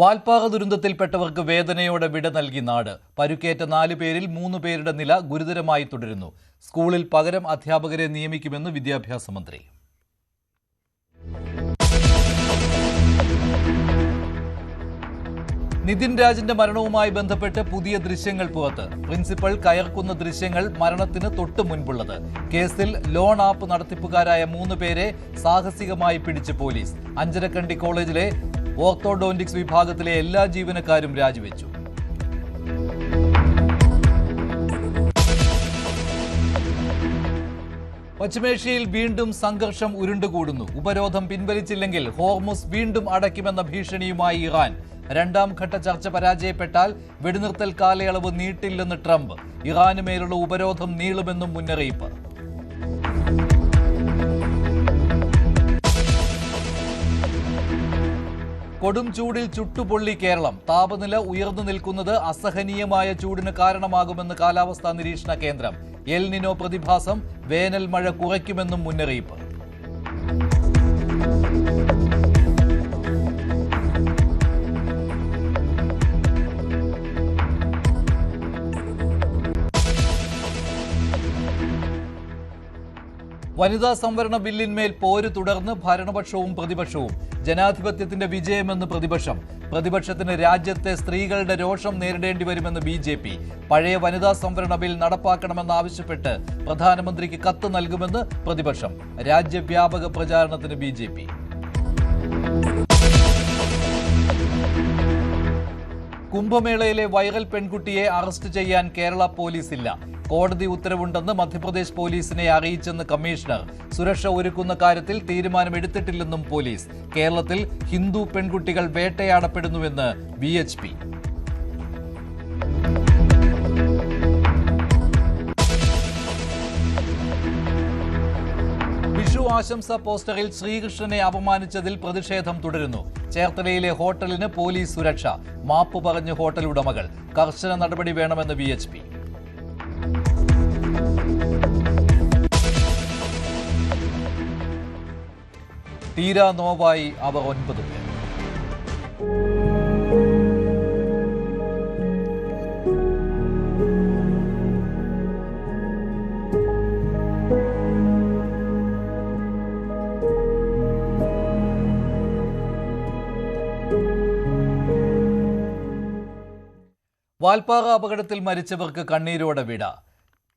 വാൽപ്പാറ ദുരന്തത്തിൽപ്പെട്ടവർക്ക് വേദനയോടെ വിട നൽകി നാട്. പരുക്കേറ്റ 4 പേരിൽ 3 പേരുടെ നില ഗുരുതരമായി തുടരുന്നു. സ്കൂളിൽ പകരം അധ്യാപകരെ നിയമിക്കുമെന്ന് വിദ്യാഭ്യാസ മന്ത്രി. നിതിൻ രാജിന്റെ മരണവുമായി ബന്ധപ്പെട്ട് പുതിയ ദൃശ്യങ്ങൾ പുറത്ത്. പ്രിൻസിപ്പൽ കയർക്കുന്ന ദൃശ്യങ്ങൾ മരണത്തിന് തൊട്ടു മുൻപുള്ളത്. കേസിൽ ലോൺ ആപ്പ് നടത്തിപ്പുകാരായ 3 പേരെ സാഹസികമായി പിടിച്ച് പോലീസ്. അഞ്ചരക്കണ്ടി കോളേജിലെ ഓർത്തോഡോന്റിക്സ് വിഭാഗത്തിലെ എല്ലാ ജീവനക്കാരും രാജിവെച്ചു. പശ്ചിമേഷ്യയിൽ വീണ്ടും സംഘർഷം ഉരുണ്ടുകൂടുന്നു. ഉപരോധം പിൻവലിച്ചില്ലെങ്കിൽ ഹോർമുസ് വീണ്ടും അടയ്ക്കുമെന്ന ഭീഷണിയുമായി ഇറാൻ. 2ാം ഘട്ട ചർച്ച പരാജയപ്പെട്ടാൽ വെടിനിർത്തൽ കാലയളവ് നീട്ടില്ലെന്ന് ട്രംപ്. ഇറാന് മേലുള്ള ഉപരോധം നീളുമെന്നും മുന്നറിയിപ്പ്. കൊടും ചൂടിൽ ചുട്ടുപൊള്ളി കേരളം. താപനില ഉയർന്നു നിൽക്കുന്നത് അസഹനീയമായ ചൂടിന് കാരണമാകുമെന്ന് കാലാവസ്ഥാ നിരീക്ഷണ കേന്ദ്രം. എൽ നിനോ പ്രതിഭാസം വേനൽ മഴ കുറയ്ക്കുമെന്നും മുന്നറിയിപ്പ്. വനിതാ സംവരണ ബില്ലിന്മേൽ പോര് തുടർന്ന് ഭരണപക്ഷവും പ്രതിപക്ഷവും. ജനാധിപത്യത്തിന്റെ വിജയമെന്ന് പ്രതിപക്ഷം. പ്രതിപക്ഷത്തിന് രാജ്യത്തെ സ്ത്രീകളുടെ രോഷം നേരിടേണ്ടി വരുമെന്ന് BJP. പഴയ വനിതാ സംവരണ ബിൽ നടപ്പാക്കണമെന്നാവശ്യപ്പെട്ട് പ്രധാനമന്ത്രിക്ക് കത്ത് നൽകുമെന്ന് പ്രതിപക്ഷം. രാജ്യവ്യാപക പ്രചാരണത്തിന് BJP. കുംഭമേളയിലെ വൈറൽ പെൺകുട്ടിയെ അറസ്റ്റ് ചെയ്യാൻ കേരള പോലീസില്ല. കോടതി ഉത്തരവുണ്ടെന്ന് മധ്യപ്രദേശ് പോലീസിനെ അറിയിച്ചെന്ന് കമ്മീഷണർ. സുരക്ഷ ഒരുക്കുന്ന കാര്യത്തിൽ തീരുമാനമെടുത്തിട്ടില്ലെന്നും പോലീസ്. കേരളത്തിൽ ഹിന്ദു പെൺകുട്ടികൾ വേട്ടയാടപ്പെടുന്നുവെന്ന് BHP. വിഷു ആശംസ പോസ്റ്ററിൽ ശ്രീകൃഷ്ണനെ അപമാനിച്ചതിൽ പ്രതിഷേധം തുടരുന്നു. ചേർത്തലയിലെ ഹോട്ടലിന് പോലീസ് സുരക്ഷ. മാപ്പ് പറഞ്ഞ് ഹോട്ടൽ ഉടമകൾ. കർശന നടപടി വേണമെന്ന് BHP. തീരാ നോവായി അവർ 9 പേർ. വാൽപ്പാറ അപകടത്തിൽ മരിച്ചവർക്ക് കണ്ണീരോടെ വിട.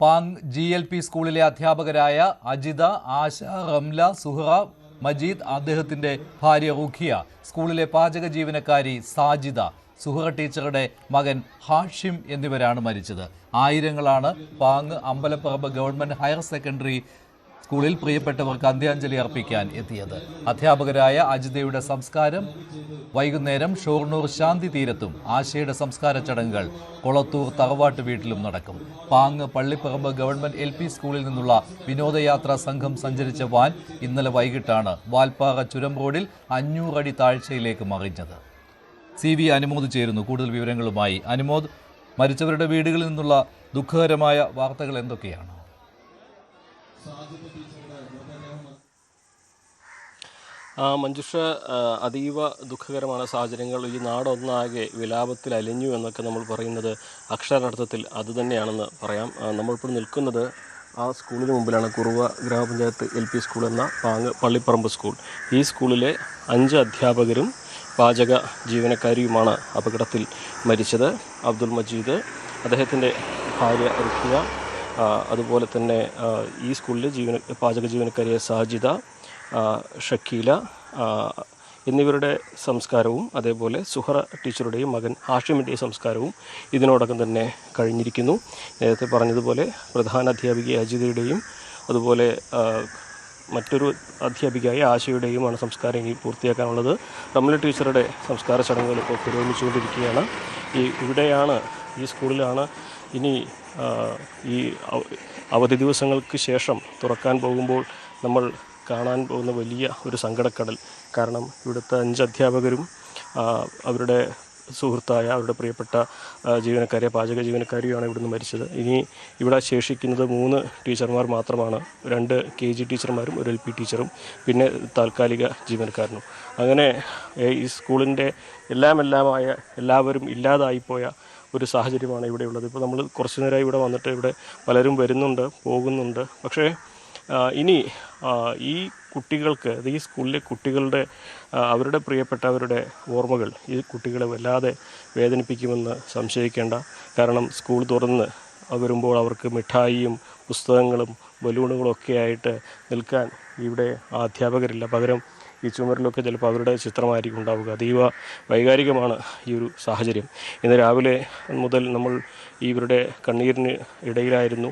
പാങ് GLP സ്കൂളിലെ അധ്യാപകരായ അജിത, ആശ, റംല, സുഹറ, മജീദ്, അദ്ദേഹത്തിന്റെ ഭാര്യ റുഖിയ, സ്കൂളിലെ പാചക ജീവനക്കാരി സാജിദ, സുഹറ ടീച്ചറുടെ മകൻ ഹാഷിം എന്നിവരാണ് മരിച്ചത്. ആയിരങ്ങളാണ് പാങ് അമ്പലപ്പറമ്പ് ഗവൺമെന്റ് ഹയർ സെക്കൻഡറി സ്കൂളിൽ പ്രിയപ്പെട്ടവർക്ക് അന്ത്യാഞ്ജലി അർപ്പിക്കാൻ എത്തിയത്. അധ്യാപകരായ അജിതയുടെ സംസ്കാരം വൈകുന്നേരം ഷൊർണൂർ ശാന്തി തീരത്തും ആശയുടെ സംസ്കാര ചടങ്ങുകൾ കൊളത്തൂർ തറവാട്ട് വീട്ടിലും നടക്കും. പാങ് പള്ളിപ്പറമ്പ് ഗവൺമെന്റ് LP സ്കൂളിൽ നിന്നുള്ള വിനോദയാത്രാ സംഘം സഞ്ചരിച്ച വാൻ ഇന്നലെ വൈകിട്ടാണ് വാൽപ്പാറ ചുരം റോഡിൽ 500 അടി താഴ്ചയിലേക്ക് മറിഞ്ഞത്. CV അനുമോദ് ചേരുന്നു കൂടുതൽ വിവരങ്ങളുമായി. അനുമോദ്, മരിച്ചവരുടെ വീടുകളിൽ നിന്നുള്ള ദുഃഖകരമായ വാർത്തകൾ എന്തൊക്കെയാണ്? മഞ്ജുഷ, അതീവ ദുഃഖകരமான സാഹചര്യങ്ങൾ. ഈ നാടൊന്നാകെ വിലാപത്തിൽ അലിഞ്ഞു എന്നൊക്കെ നമ്മൾ പറയുന്നത് അക്ഷരാർത്ഥത്തിൽ അതുതന്നെയാണെന്ന് പറയാം. നമ്മളിപ്പോൾ നിൽക്കുന്നത് ആ സ്കൂളിന് മുമ്പിലാണ്. കുറുവ ഗ്രാമപഞ്ചായത്ത് LP സ്കൂൾ എന്ന പാങ് പള്ളിപ്പറമ്പ് സ്കൂൾ. ഈ സ്കൂളിലെ 5 അധ്യാപകരും പാചക ജീവനക്കാരിയുമാണ് അപകടത്തിൽ മരിച്ചത്. അബ്ദുൽ മജീദ്, അദ്ദേഹത്തിൻ്റെ ഭാര്യ റുഖിയ, അതുപോലെ തന്നെ ഈ സ്കൂളിലെ പാചക ജീവനക്കാരിയ സാജിദ, ഷക്കീല എന്നിവരുടെ സംസ്കാരവും അതേപോലെ സുഹറ ടീച്ചറുടെയും മകൻ ഹാഷിമിൻ്റെയും സംസ്കാരവും ഇതിനോടകം തന്നെ കഴിഞ്ഞിരിക്കുന്നു. നേരത്തെ പറഞ്ഞതുപോലെ പ്രധാന അധ്യാപിക അജിതയുടെയും അതുപോലെ മറ്റൊരു അധ്യാപികയായ ആശയുടെയുമാണ് സംസ്കാരം ഇനി പൂർത്തിയാക്കാനുള്ളത്. റംല ടീച്ചറുടെ സംസ്കാര ചടങ്ങുകൾ ഇപ്പോൾ പുരോഗമിച്ചുകൊണ്ടിരിക്കുകയാണ്. ഇവിടെയാണ്, ഈ സ്കൂളിലാണ് ഇനി ഈ അവധി ദിവസങ്ങൾക്ക് ശേഷം തുറക്കാൻ പോകുമ്പോൾ നമ്മൾ കാണാൻ പോകുന്ന വലിയ ഒരു സങ്കടക്കടൽ. കാരണം ഇവിടുത്തെ 5 അധ്യാപകരും അവരുടെ സുഹൃത്തായ അവരുടെ പ്രിയപ്പെട്ട ജീവനക്കാരെ, പാചക ജീവനക്കാരിയാണ് ഇവിടുന്ന് മരിച്ചത്. ഇനി ഇവിടെ ശേഷിക്കുന്നത് 3 ടീച്ചർമാർ മാത്രമാണ്. 2 KG ടീച്ചർമാരും 1 LP ടീച്ചറും പിന്നെ താൽക്കാലിക ജീവനക്കാരനും. അങ്ങനെ ഈ സ്കൂളിൻ്റെ എല്ലാമായ എല്ലാവരും ഇല്ലാതായിപ്പോയ ഒരു സാഹചര്യമാണ് ഇവിടെയുള്ളത്. ഇപ്പോൾ നമ്മൾ കുറച്ച് നേരമായി ഇവിടെ വന്നിട്ട് ഇവിടെ പലരും വരുന്നുണ്ട്, പോകുന്നുണ്ട്. പക്ഷേ ഇനി ഈ കുട്ടികൾക്ക്, ഈ സ്കൂളിലെ കുട്ടികളുടെ അവരുടെ പ്രിയപ്പെട്ടവരുടെ ഓർമ്മകൾ ഈ കുട്ടികളെ വല്ലാതെ വേദനിപ്പിക്കുമെന്ന് സംശയിക്കേണ്ട. കാരണം സ്കൂൾ തുറന്ന് വരുമ്പോൾ അവർക്ക് മിഠായിയും പുസ്തകങ്ങളും ബലൂണുകളും ഒക്കെ ആയിട്ട് നിൽക്കാൻ ഇവിടെ അധ്യാപകരില്ല. പകരം ഈ ചുമരിലൊക്കെ ചിലപ്പോൾ അവരുടെ ചിത്രമായിരിക്കും ഉണ്ടാവുക. അതീവ വൈകാരികമാണ് ഈ ഒരു സാഹചര്യം. ഇന്ന് രാവിലെ മുതൽ നമ്മൾ ഇവരുടെ കണ്ണീരിന് ഇടയിലായിരുന്നു.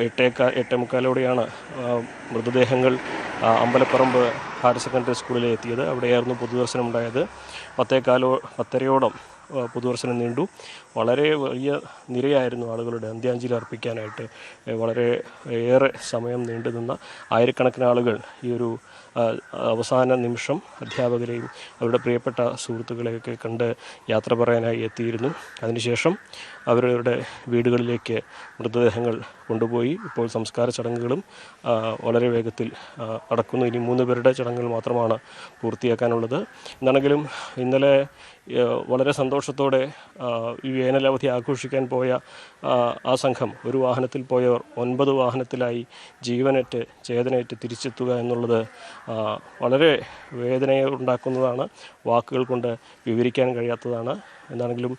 8:45 മൃതദേഹങ്ങൾ അമ്പലപ്പറമ്പ് ഹയർ സെക്കൻഡറി സ്കൂളിൽ എത്തിയത്. അവിടെയായിരുന്നു പൊതുദർശനം ഉണ്ടായത്. 10:15 പൊതുദർശനം നീണ്ടു. വളരെ വലിയ നിരയായിരുന്നു ആളുകളുടെ അന്ത്യാഞ്ജലി അർപ്പിക്കാനായിട്ട്. വളരെ ഏറെ സമയം നീണ്ടു നിന്ന ആയിരക്കണക്കിന് ആളുകൾ ഈ ഒരു അവസാന നിമിഷം അധ്യാപകരെയും അവരുടെ പ്രിയപ്പെട്ട സുഹൃത്തുക്കളെയൊക്കെ കണ്ട് യാത്ര പറയാനായി എത്തിയിരുന്നു. അതിനുശേഷം അവരുടെ വീടുകളിലേക്ക് മൃതദേഹങ്ങൾ കൊണ്ടുപോയി. ഇപ്പോൾ സംസ്കാര ചടങ്ങുകളും വളരെ വേഗത്തിൽ നടക്കുന്നു. ഇനി 3 പേരുടെ ചടങ്ങുകൾ മാത്രമാണ് പൂർത്തിയാക്കാനുള്ളത്. എന്താണെങ്കിലും ഇന്നലെ വളരെ സന്തോഷത്തോടെ ഈ വേനലവധി ആഘോഷിക്കാൻ പോയ ആ സംഘം, ഒരു വാഹനത്തിൽ പോയവർ 9 വാഹനത്തിലായി ജീവനേറ്റ് ചേതനേറ്റ് തിരിച്ചെത്തുക എന്നുള്ളത് വളരെ വേദനയുണ്ടാക്കുന്നതാണ്. വാക്കുകൾ കൊണ്ട് വിവരിക്കാൻ കഴിയാത്തതാണ്. എന്താണെങ്കിലും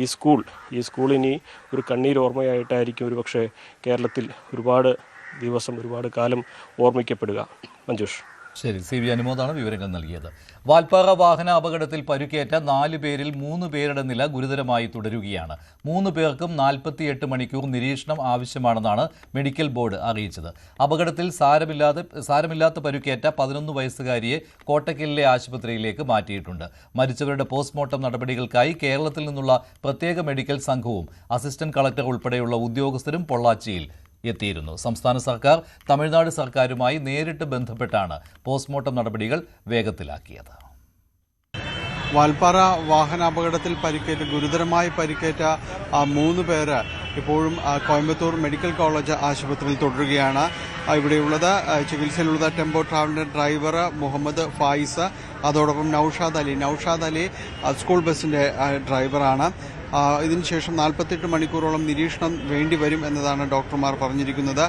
ഈ സ്കൂൾ ഇനി ഒരു കണ്ണീരോർമ്മയായിട്ടായിരിക്കും ഒരുപക്ഷെ കേരളത്തിൽ ഒരുപാട് ദിവസം, ഒരുപാട് കാലം ഓർമ്മിക്കപ്പെടുക. മഞ്ജുഷ്. ശരി, CB അനുമോദാണ് വിവരങ്ങൾ നൽകിയത്. വാൽപ്പാറ വാഹന അപകടത്തിൽ പരുക്കേറ്റ 4 പേരിൽ 3 പേരുടെ നില ഗുരുതരമായി തുടരുകയാണ്. 3 പേർക്കും 48 മണിക്കൂർ നിരീക്ഷണം ആവശ്യമാണെന്നാണ് മെഡിക്കൽ ബോർഡ് അറിയിച്ചത്. അപകടത്തിൽ സാരമില്ലാത്ത പരുക്കേറ്റ 11 വയസ്സുകാരിയെ കോട്ടക്കലിലെ ആശുപത്രിയിലേക്ക് മാറ്റിയിട്ടുണ്ട്. മരിച്ചവരുടെ പോസ്റ്റ്മോർട്ടം നടപടികൾക്കായി കേരളത്തിൽ നിന്നുള്ള പ്രത്യേക മെഡിക്കൽ സംഘവും അസിസ്റ്റന്റ് കളക്ടർ ഉൾപ്പെടെയുള്ള ഉദ്യോഗസ്ഥരും പൊള്ളാച്ചിയിൽ എത്തിയിരുന്നു. സംസ്ഥാന സർക്കാർ തമിഴ്നാട് സർക്കാരുമായി നേരിട്ട് ബന്ധപ്പെട്ടാണ് പോസ്റ്റ്മോർട്ടം നടപടികൾ വേഗത്തിലാക്കിയത്. വാൽപ്പാറ വാഹനാപകടത്തിൽ ഗുരുതരമായി പരിക്കേറ്റ 3 പേര് ഇപ്പോഴും കോയമ്പത്തൂർ മെഡിക്കൽ കോളേജ് ആശുപത്രിയിൽ തുടരുകയാണ്. ഇവിടെയുള്ളത് ചികിത്സയിലുള്ളത് ടെമ്പോ ട്രാവലിന്റെ ഡ്രൈവർ മുഹമ്മദ് ഫായിസ്, അതോടൊപ്പം നൌഷാദ് അലി സ്കൂൾ ബസിന്റെ ഡ്രൈവറാണ്. ഇതിനുശേഷം 48 മണിക്കൂറോളം നിരീക്ഷണം വേണ്ടിവരും എന്നതാണ് ഡോക്ടർമാർ പറഞ്ഞിരിക്കുന്നത്.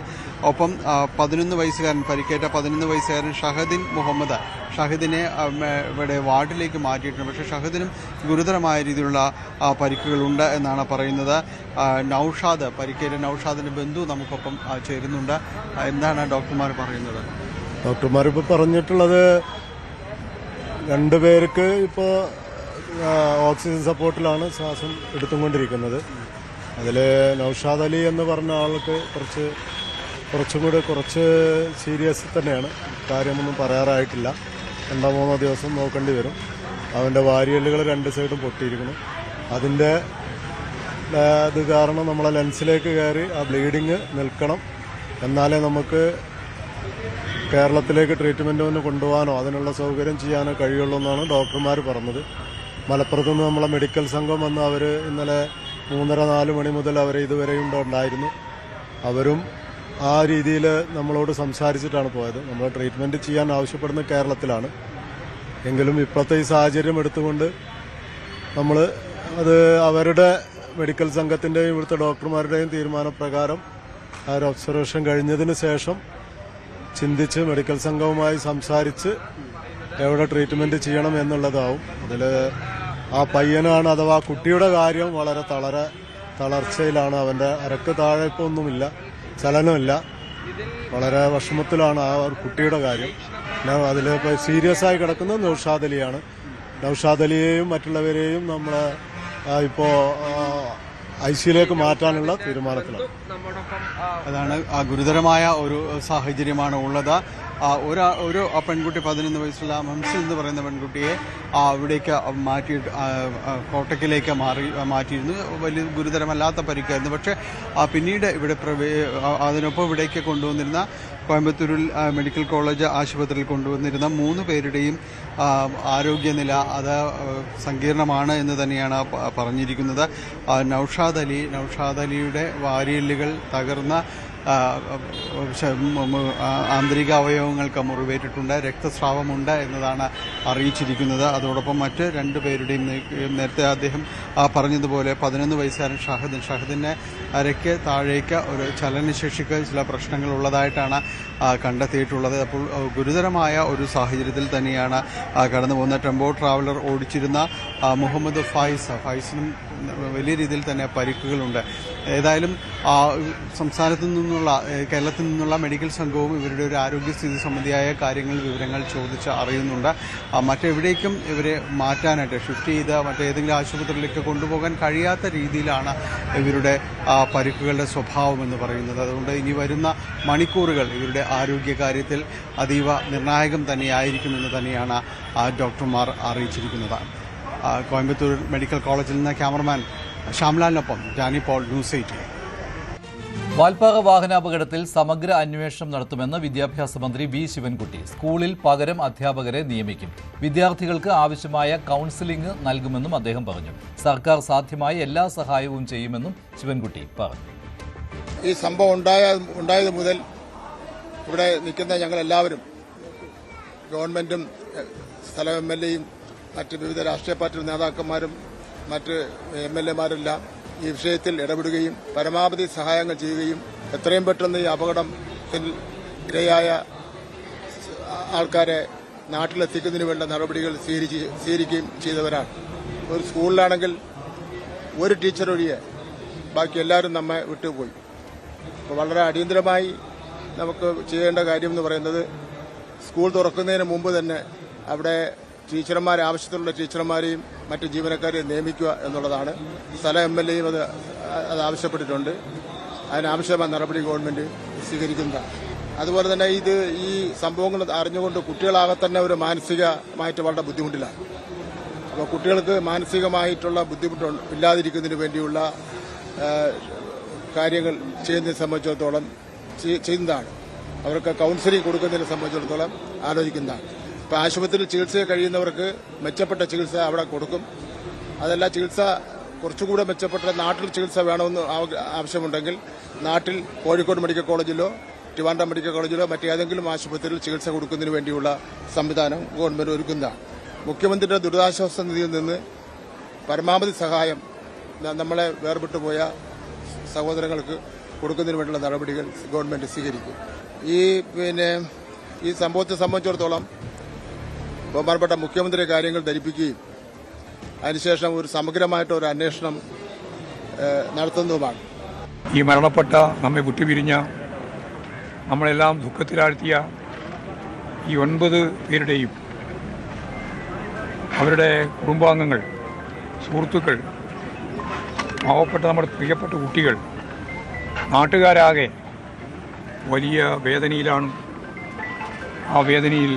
ഒപ്പം 11 വയസ്സുകാരൻ, പരിക്കേറ്റ 11 വയസ്സുകാരൻ ഷഹദിൻ മുഹമ്മദ്, ഷഹദിനെ ഇവിടെ വാർഡിലേക്ക് മാറ്റിയിട്ടുണ്ട്. പക്ഷേ ഷഹദിനും ഗുരുതരമായ രീതിയിലുള്ള പരിക്കുകളുണ്ട് എന്നാണ് പറയുന്നത്. പരിക്കേറ്റ നൌഷാദിന്റെ ബന്ധു നമുക്കൊപ്പം ചേരുന്നുണ്ട്. എന്താണ് ഡോക്ടർമാർ പറയുന്നത്? ഡോക്ടർമാർ ഇപ്പോൾ പറഞ്ഞിട്ടുള്ളത് 2 പേർക്ക് ഇപ്പോൾ ഓക്സിജൻ സപ്പോർട്ടിലാണ് ശ്വാസം എടുത്തുകൊണ്ടിരിക്കുന്നത്. അതിൽ നൌഷാദ് അലി എന്ന് പറഞ്ഞ ആൾക്ക് കുറച്ച് സീരിയസ് തന്നെയാണ്. കാര്യമൊന്നും പറയാറായിട്ടില്ല. 2-3 ദിവസം നോക്കേണ്ടി വരും. അവൻ്റെ വാരിയലുകൾ 2 സൈഡും പൊട്ടിയിരിക്കുന്നു. അതിൻ്റെ ഇത് കാരണം നമ്മളെ ലെൻസിലേക്ക് കയറി ആ ബ്ലീഡിങ് നിൽക്കണം. എന്നാലേ നമുക്ക് കേരളത്തിലേക്ക് ട്രീറ്റ്മെൻറ്റിന് കൊണ്ടുപോകാനോ അതിനുള്ള സൗകര്യം ചെയ്യാനോ കഴിയുള്ളൂ എന്നാണ് ഡോക്ടർമാർ പറഞ്ഞത്. മലപ്പുറത്ത് നിന്ന് നമ്മളെ മെഡിക്കൽ സംഘം വന്ന് അവർ ഇന്നലെ 3:30-4 മണി മുതൽ അവർ ഇതുവരെയും ഉണ്ടായിരുന്നു. അവരും ആ രീതിയിൽ നമ്മളോട് സംസാരിച്ചിട്ടാണ് പോയത്. നമ്മൾ ട്രീറ്റ്മെൻറ്റ് ചെയ്യാൻ ആവശ്യപ്പെടുന്നത് കേരളത്തിലാണ്. എങ്കിലും ഇപ്പോഴത്തെ ഈ സാഹചര്യം എടുത്തുകൊണ്ട് നമ്മൾ അത് അവരുടെ മെഡിക്കൽ സംഘത്തിൻ്റെയും ഇവിടുത്തെ ഡോക്ടർമാരുടെയും തീരുമാനപ്രകാരം ആ ഒരു ഒബ്സർവേഷൻ കഴിഞ്ഞതിന് ശേഷം ചിന്തിച്ച് മെഡിക്കൽ സംഘവുമായി സംസാരിച്ച് എവിടെ ട്രീറ്റ്മെൻറ്റ് ചെയ്യണം എന്നുള്ളതാവും. അതിൽ ആ പയ്യനാണ്, അഥവാ കുട്ടിയുടെ കാര്യം വളരെ തളർച്ചയിലാണ്. അവൻ്റെ അരക്ക് താഴെ ഇപ്പോൾ ഒന്നുമില്ല, ചലനമില്ല. വളരെ വിഷമത്തിലാണ് ആ ഒരു കുട്ടിയുടെ കാര്യം. അതിൽ ഇപ്പോൾ സീരിയസ് ആയി കിടക്കുന്നത് നൌഷാദ് അലിയാണ്. നൌഷാദ് അലിയെയും മറ്റുള്ളവരെയും നമ്മൾ ഇപ്പോൾ ICUയിലേക്ക് മാറ്റാനുള്ള തീരുമാനത്തിലാണ്. അതാണ് ഗുരുതരമായ ഒരു സാഹചര്യമാണ് ഉള്ളത്. ഒരു പെൺകുട്ടി 11 വയസ്സുള്ള ഹംസ എന്ന് പറയുന്ന പെൺകുട്ടിയെ ഇവിടേക്ക് കോട്ടക്കിലേക്ക് മാറ്റിയിരുന്നു. വലിയ ഗുരുതരമല്ലാത്ത പരിക്കായിരുന്നു. പക്ഷേ പിന്നീട് ഇവിടെ അതിനൊപ്പം ഇവിടേക്ക് കൊണ്ടുവന്നിരുന്ന കോയമ്പത്തൂരിൽ മെഡിക്കൽ കോളേജ് ആശുപത്രിയിൽ കൊണ്ടുവന്നിരുന്ന 3 പേരുടെയും ആരോഗ്യനില അത് സങ്കീർണമാണ് എന്ന് തന്നെയാണ് പറഞ്ഞിരിക്കുന്നത്. നൗഷാദ് അലിയുടെ വാരിയെല്ലുകൾ തകർന്ന ആന്തരിക അവയവങ്ങൾക്ക് മുറിവേറ്റിട്ടുണ്ട്, രക്തസ്രാവമുണ്ട് എന്നതാണ് അറിയിച്ചിരിക്കുന്നത്. അതോടൊപ്പം മറ്റ് 2 പേരുടെയും നേരത്തെ അദ്ദേഹം പറഞ്ഞതുപോലെ 11 വയസ്സുകാരൻ ഷഹദിന് അരയ്ക്ക് താഴേക്ക് ഒരു ചലനശേഷിക്ക് ചില പ്രശ്നങ്ങൾ ഉള്ളതായിട്ടാണ് കണ്ടെത്തിയിട്ടുള്ളത്. അപ്പോൾ ഗുരുതരമായ ഒരു സാഹചര്യത്തിൽ തന്നെയാണ് കടന്നു പോകുന്നത്. ടെമ്പോ ട്രാവലർ ഓടിച്ചിരുന്ന മുഹമ്മദ് ഫായിസിനും വലിയ രീതിയിൽ തന്നെ പരിക്കുകളുണ്ട്. ഏതായാലും കേരളത്തിൽ നിന്നുള്ള മെഡിക്കൽ സംഘവും ഇവരുടെ ഒരു ആരോഗ്യസ്ഥിതി സംബന്ധിയായ വിവരങ്ങൾ ചോദിച്ച് അറിയുന്നുണ്ട്. മറ്റെവിടേക്കും ഇവരെ മാറ്റാനായിട്ട് ഷിഫ്റ്റ് ചെയ്ത് മറ്റേതെങ്കിലും ആശുപത്രിയിലേക്ക് കൊണ്ടുപോകാൻ കഴിയാത്ത രീതിയിലാണ് ഇവരുടെ പരിക്കുകളുടെ സ്വഭാവം എന്ന് പറയുന്നത്. അതുകൊണ്ട് ഇനി വരുന്ന മണിക്കൂറുകൾ ഇവരുടെ ആരോഗ്യകാര്യത്തിൽ അതീവ നിർണായകം തന്നെയായിരിക്കുമെന്ന് തന്നെയാണ് ഡോക്ടർമാർ അറിയിച്ചിരിക്കുന്നത്. കോയമ്പത്തൂർ മെഡിക്കൽ കോളേജിൽ നിന്ന് ക്യാമറമാൻ ശ്യാംലാലിനൊപ്പം ജാനി പോൾ, ന്യൂസ് 8. വാൽപ്പാറ വാഹനാപകടത്തിൽ സമഗ്ര അന്വേഷണം നടത്തുമെന്ന് വിദ്യാഭ്യാസ മന്ത്രി വി ശിവൻകുട്ടി. സ്കൂളിൽ പകരം അധ്യാപകരെ നിയമിക്കും. വിദ്യാർത്ഥികൾക്ക് ആവശ്യമായ കൗൺസിലിംഗ് നൽകുമെന്നും അദ്ദേഹം പറഞ്ഞു. സർക്കാർ സാധ്യമായ എല്ലാ സഹായവും ചെയ്യുമെന്നും ശിവൻകുട്ടി പറഞ്ഞു. ഈ സംഭവം ഉണ്ടായത് മുതൽ ഇവിടെ നിൽക്കുന്ന ഞങ്ങളെല്ലാവരും, ഗവൺമെന്റും സ്ഥലം MLAയും മറ്റ് വിവിധ രാഷ്ട്രീയ പാർട്ടി നേതാക്കന്മാരും മറ്റ് MLAമാരെല്ലാം ഈ വിഷയത്തിൽ ഇടപെടുകയും പരമാവധി സഹായങ്ങൾ ചെയ്യുകയും എത്രയും പെട്ടെന്ന് ഈ അപകടത്തിൽ ഇരയായ ആൾക്കാരെ നാട്ടിലെത്തിക്കുന്നതിന് വേണ്ട നടപടികൾ സ്വീകരിക്കുകയും ചെയ്തവരാണ്. ഒരു സ്കൂളിലാണെങ്കിൽ ഒരു ടീച്ചർ ഒഴികെ ബാക്കി എല്ലാവരും നമ്മെ വിട്ടുപോയി. അപ്പോൾ വളരെ അടിയന്തരമായി നമുക്ക് ചെയ്യേണ്ട കാര്യം എന്ന് പറയുന്നത് സ്കൂൾ തുറക്കുന്നതിന് മുമ്പ് തന്നെ അവിടെ ആവശ്യത്തിലുള്ള ടീച്ചർമാരെയും മറ്റ് ജീവനക്കാരെയും നിയമിക്കുക എന്നുള്ളതാണ്. സ്ഥല MLAയും അത് ആവശ്യപ്പെട്ടിട്ടുണ്ട്. അതിനാവശ്യമായ നടപടി ഗവൺമെന്റ് സ്വീകരിക്കുന്നതാണ്. അതുപോലെ തന്നെ ഈ സംഭവങ്ങൾ അറിഞ്ഞുകൊണ്ട് കുട്ടികളാകെ തന്നെ ഒരു മാനസികമായിട്ട് വളരെ ബുദ്ധിമുട്ടിലാണ്. അപ്പോൾ കുട്ടികൾക്ക് മാനസികമായിട്ടുള്ള ബുദ്ധിമുട്ട് ഇല്ലാതിരിക്കുന്നതിന് വേണ്ടിയുള്ള കാര്യങ്ങൾ ചെയ്യുന്നതിനെ സംബന്ധിച്ചിടത്തോളം ചെയ്യുന്നതാണ്. അവർക്ക് കൗൺസിലിംഗ് കൊടുക്കുന്നതിനെ സംബന്ധിച്ചിടത്തോളം ആലോചിക്കുന്നതാണ്. ഇപ്പോൾ ആശുപത്രിയിൽ ചികിത്സ കഴിയുന്നവർക്ക് മെച്ചപ്പെട്ട ചികിത്സ അവിടെ കൊടുക്കും. അതല്ല, ചികിത്സ കുറച്ചുകൂടെ മെച്ചപ്പെട്ട നാട്ടിൽ ചികിത്സ വേണമെന്ന് ആവശ്യമുണ്ടെങ്കിൽ നാട്ടിൽ കോഴിക്കോട് മെഡിക്കൽ കോളേജിലോ ട്രിവാൻഡ്രം മെഡിക്കൽ കോളേജിലോ മറ്റേതെങ്കിലും ആശുപത്രിയിൽ ചികിത്സ കൊടുക്കുന്നതിന് വേണ്ടിയുള്ള സംവിധാനം ഗവൺമെന്റ് ഒരുക്കുന്നതാണ്. മുഖ്യമന്ത്രിയുടെ ദുരിതാശ്വാസ നിധിയിൽ നിന്ന് പരമാവധി സഹായം നമ്മളെ വേർപെട്ടുപോയ സഹോദരങ്ങൾക്ക് കൊടുക്കുന്നതിന് വേണ്ടിയുള്ള നടപടികൾ ഗവൺമെന്റ് സ്വീകരിക്കും. ഈ സംഭവത്തെ സംബന്ധിച്ചിടത്തോളം ബഹുമാനപ്പെട്ട മുഖ്യമന്ത്രി കാര്യങ്ങൾ ധരിപ്പിക്കുകയും അതിനുശേഷം ഒരു സമഗ്രമായിട്ട് ഒരു അന്വേഷണം നടത്തുന്നതുമാണ്. ഈ മരണപ്പെട്ട നമ്മെ വിട്ടുപിരിഞ്ഞ നമ്മളെല്ലാം ദുഃഖത്തിലാഴ്ത്തിയ ഈ 9 പേരുടെയും അവരുടെ കുടുംബാംഗങ്ങൾ, സുഹൃത്തുക്കൾ, പാവപ്പെട്ട നമ്മുടെ പ്രിയപ്പെട്ട കുട്ടികൾ, നാട്ടുകാരാകെ വലിയ വേദനയിലാണ്. ആ വേദനയിൽ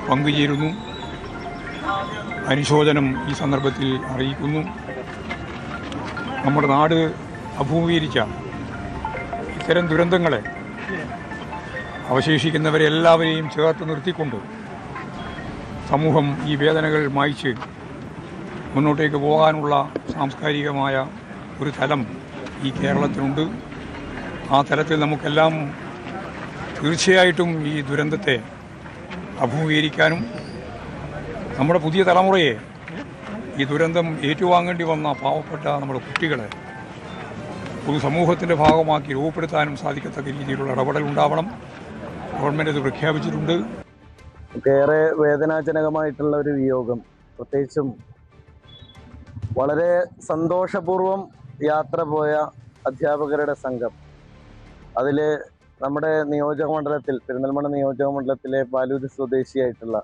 പങ്കുചേരുന്നു. അനുശോചനം ഈ സന്ദർഭത്തിൽ അറിയിക്കുന്നു. നമ്മുടെ നാട് അഭിമുഖീകരിച്ച ഇത്തരം ദുരന്തങ്ങളെ അവശേഷിക്കുന്നവരെ എല്ലാവരെയും ചേർത്ത് നിർത്തിക്കൊണ്ട് സമൂഹം ഈ വേദനകൾ മായ്ച്ച് മുന്നോട്ടേക്ക് പോകാനുള്ള സാംസ്കാരികമായ ഒരു തലം ഈ കേരളത്തിനുണ്ട്. ആ തലത്തിൽ നമുക്കെല്ലാം തീർച്ചയായിട്ടും ഈ ദുരന്തത്തെ അഭിമുഖീകരിക്കാനും നമ്മുടെ പുതിയ തലമുറയെ ഈ ദുരന്തം ഏറ്റുവാങ്ങേണ്ടി വന്ന പാവപ്പെട്ട നമ്മുടെ കുട്ടികളെ ഒരു സമൂഹത്തിൻ്റെ ഭാഗമാക്കി രൂപപ്പെടുത്താനും സാധിക്കത്തക്ക രീതിയിലുള്ള ഇടപെടൽ ഉണ്ടാവണം. ഗവൺമെൻറ് ഇത് പ്രഖ്യാപിച്ചിട്ടുണ്ട്. ഏറെ വേദനാജനകമായിട്ടുള്ള ഒരു വിയോഗം, പ്രത്യേകിച്ചും വളരെ സന്തോഷപൂർവ്വം യാത്ര പോയ അധ്യാപകരുടെ സംഘം. അതിൽ നമ്മുടെ നിയോജകമണ്ഡലത്തിൽ, പെരിന്തൽമണ്ണ നിയോജകമണ്ഡലത്തിലെ പാലൂര് സ്വദേശിയായിട്ടുള്ള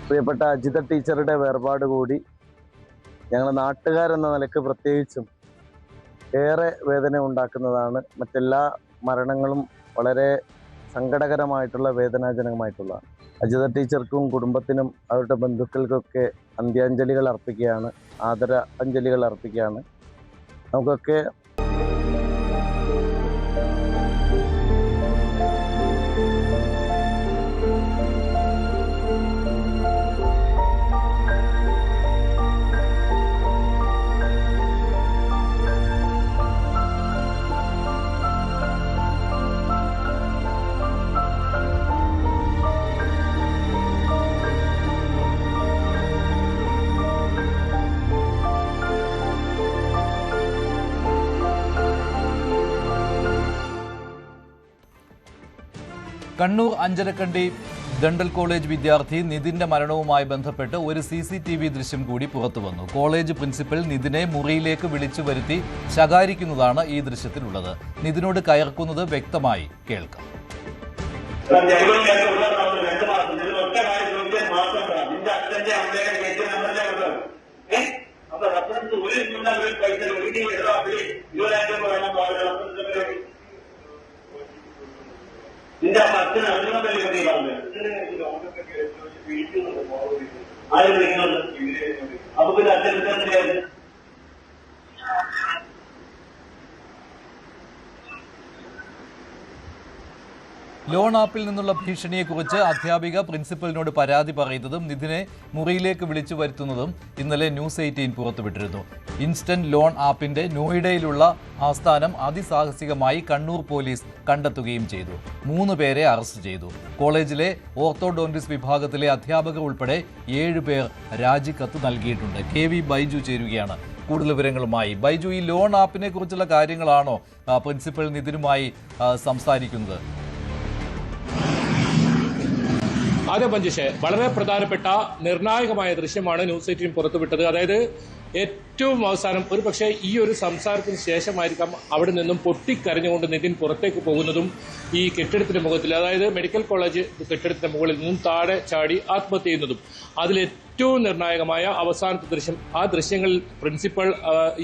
പ്രിയപ്പെട്ട അജിത ടീച്ചറുടെ വേർപാട് കൂടി ഞങ്ങൾ നാട്ടുകാരെന്ന നിലക്ക് പ്രത്യേകിച്ചും ഏറെ വേദന ഉണ്ടാക്കുന്നതാണ്. മറ്റെല്ലാ മരണങ്ങളും വളരെ സങ്കടകരമായിട്ടുള്ള വേദനാജനകമായിട്ടുള്ള. അജിത ടീച്ചർക്കും കുടുംബത്തിനും അവരുടെ ബന്ധുക്കൾക്കൊക്കെ അന്ത്യാഞ്ജലികൾ അർപ്പിക്കുകയാണ്, ആദര അഞ്ജലികൾ അർപ്പിക്കുകയാണ്. നമുക്കൊക്കെ കണ്ണൂർ അഞ്ചരക്കണ്ടി ഡണ്ടൽ കോളേജ് വിദ്യാർത്ഥി നിതിന്റെ മരണവുമായി ബന്ധപ്പെട്ട് ഒരു CCTV ദൃശ്യം കൂടി പുറത്തുവന്നു. കോളേജ് പ്രിൻസിപ്പൽ നിതിനെ മുറിയിലേക്ക് വിളിച്ചു വരുത്തി ശകാരിക്കുന്നതാണ് ഈ ദൃശ്യത്തിലുള്ളത്. നിതിനോട് കയർക്കുന്നത് വ്യക്തമായി കേൾക്കാം. നിന്റെ അച്ഛന് അറിയുന്നതല്ലേ പറഞ്ഞു ആരും വിളിക്കുന്നുണ്ട്. അപ്പൊ പിന്നെ അച്ഛൻ വിളിക്കാറില്ലായിരുന്നു. ലോൺ ആപ്പിൽ നിന്നുള്ള ഭീഷണിയെക്കുറിച്ച് അധ്യാപിക പ്രിൻസിപ്പലിനോട് പരാതി പറയുന്നതും നിതിനെ മുറിയിലേക്ക് വിളിച്ചു വരുത്തുന്നതും ഇന്നലെ ന്യൂസ് 18 പുറത്തുവിട്ടിരുന്നു. ഇൻസ്റ്റന്റ് ലോൺ ആപ്പിന്റെ നോയിഡയിലുള്ള ആസ്ഥാനം അതിസാഹസികമായി കണ്ണൂർ പോലീസ് കണ്ടെത്തുകയും ചെയ്തു. 3 പേരെ അറസ്റ്റ് ചെയ്തു. കോളേജിലെ ഓർത്തോഡോണ്ടിസ് വിഭാഗത്തിലെ അധ്യാപകർ ഉൾപ്പെടെ 7 പേർ രാജിക്കത്ത് നൽകിയിട്ടുണ്ട്. KV ബൈജു ചേരുകയാണ് കൂടുതൽ വിവരങ്ങളുമായി. ബൈജു, ഈ ലോൺ ആപ്പിനെ കുറിച്ചുള്ള കാര്യങ്ങളാണോ പ്രിൻസിപ്പൽ നിതിനുമായി സംസാരിക്കുന്നത്? അതെ മഞ്ജുഷേ, വളരെ പ്രധാനപ്പെട്ട നിർണായകമായ ദൃശ്യമാണ് ന്യൂസ് 18 പുറത്തുവിട്ടത്. അതായത് ഏറ്റവും അവസാനം ഒരു പക്ഷേ ഈ ഒരു സംസാരത്തിന് ശേഷമായിരിക്കാം അവിടെ നിന്നും പൊട്ടിക്കരഞ്ഞുകൊണ്ട് നിതിൻ പുറത്തേക്ക് പോകുന്നതും ഈ കെട്ടിടത്തിന്റെ മുഖത്തിൽ, അതായത് മെഡിക്കൽ കോളേജ് കെട്ടിടത്തിന്റെ മുകളിൽ നിന്നും താഴെ ചാടി ആത്മഹത്യ ചെയ്യുന്നതും. അതിൽ ഏറ്റവും നിർണായകമായ അവസാനത്തെ ദൃശ്യം, ആ ദൃശ്യങ്ങളിൽ പ്രിൻസിപ്പൽ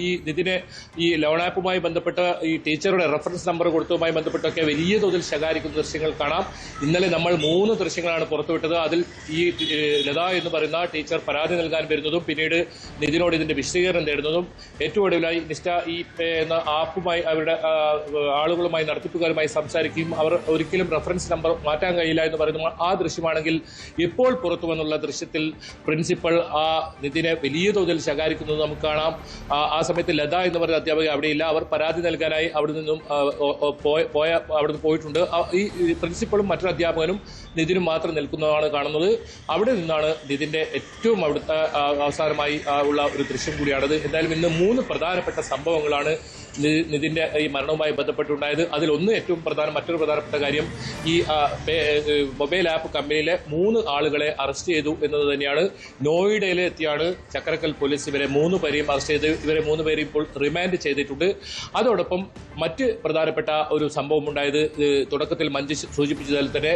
ഈ നിതിനെ ഈ ലോൺ ആപ്പുമായി ബന്ധപ്പെട്ട ഈ ടീച്ചറുടെ റെഫറൻസ് നമ്പർ കൊടുത്തതുമായി ബന്ധപ്പെട്ടൊക്കെ വലിയ തോതിൽ ശകാരിക്കുന്ന ദൃശ്യങ്ങൾ കാണാം. ഇന്നലെ നമ്മൾ 3 ദൃശ്യങ്ങളാണ് പുറത്തുവിട്ടത്. അതിൽ ഈ ലത എന്ന് പറയുന്ന ടീച്ചർ പരാതി നൽകാൻ വരുന്നതും പിന്നീട് നിതിനോട് ഇതിന്റെ വിശദീകരണം തേടുന്നതും ഏറ്റവും ഒടുവിലായി നിസ്റ്റ ഈ എന്ന ആപ്പുമായി അവരുടെ ആളുകളുമായി നടത്തിപ്പുകാരുമായി സംസാരിക്കുകയും അവർ ഒരിക്കലും റെഫറൻസ് നമ്പർ മാറ്റാൻ കഴിയില്ല എന്ന് പറയുന്ന ആ ദൃശ്യമാണെങ്കിൽ ഇപ്പോൾ പുറത്തു വന്നുള്ള ദൃശ്യത്തിൽ പ്രിൻസിപ്പൽ ആ നിതിനെ വലിയ തോതിൽ ശകാരിക്കുന്നത് നമുക്ക് കാണാം. ആ സമയത്ത് ലത എന്ന് പറയുന്ന അധ്യാപിക അവിടെയില്ല. അവർ പരാതി നൽകാനായി അവിടെ നിന്നും അവിടുന്ന് പോയിട്ടുണ്ട്. ഈ പ്രിൻസിപ്പളും മറ്റൊരു അധ്യാപകനും നിതിനും മാത്രം നിൽക്കുന്നതാണ് കാണുന്നത്. അവിടെ നിന്നാണ് നിതിന്റെ ഏറ്റവും അവിടുത്തെ അവസാനമായി ഉള്ള ഒരു ദൃശ്യം കൂടിയാണത്. എന്തായാലും ഇന്ന് 3 പ്രധാനപ്പെട്ട സംഭവങ്ങളാണ് നിതിന്റെ ഈ മരണവുമായി ബന്ധപ്പെട്ടുണ്ടായത്. അതിലൊന്ന് മറ്റൊരു പ്രധാനപ്പെട്ട കാര്യം, ഈ മൊബൈൽ ആപ്പ് കമ്പനിയിലെ 3 ആളുകളെ അറസ്റ്റ് ചെയ്തു എന്നത് തന്നെയാണ്. നോയിഡയിലെ എത്തിയാണ് ചക്രക്കൽ പോലീസ് ഇവരെ 3 പേരെയും അറസ്റ്റ് ചെയ്ത് ഇവരെ 3 പേരെയും ഇപ്പോൾ റിമാൻഡ് ചെയ്തിട്ടുണ്ട്. അതോടൊപ്പം മറ്റ് പ്രധാനപ്പെട്ട ഒരു സംഭവം ഉണ്ടായത്, തുടക്കത്തിൽ മഞ്ജു സൂചിപ്പിച്ചതിൽ തന്നെ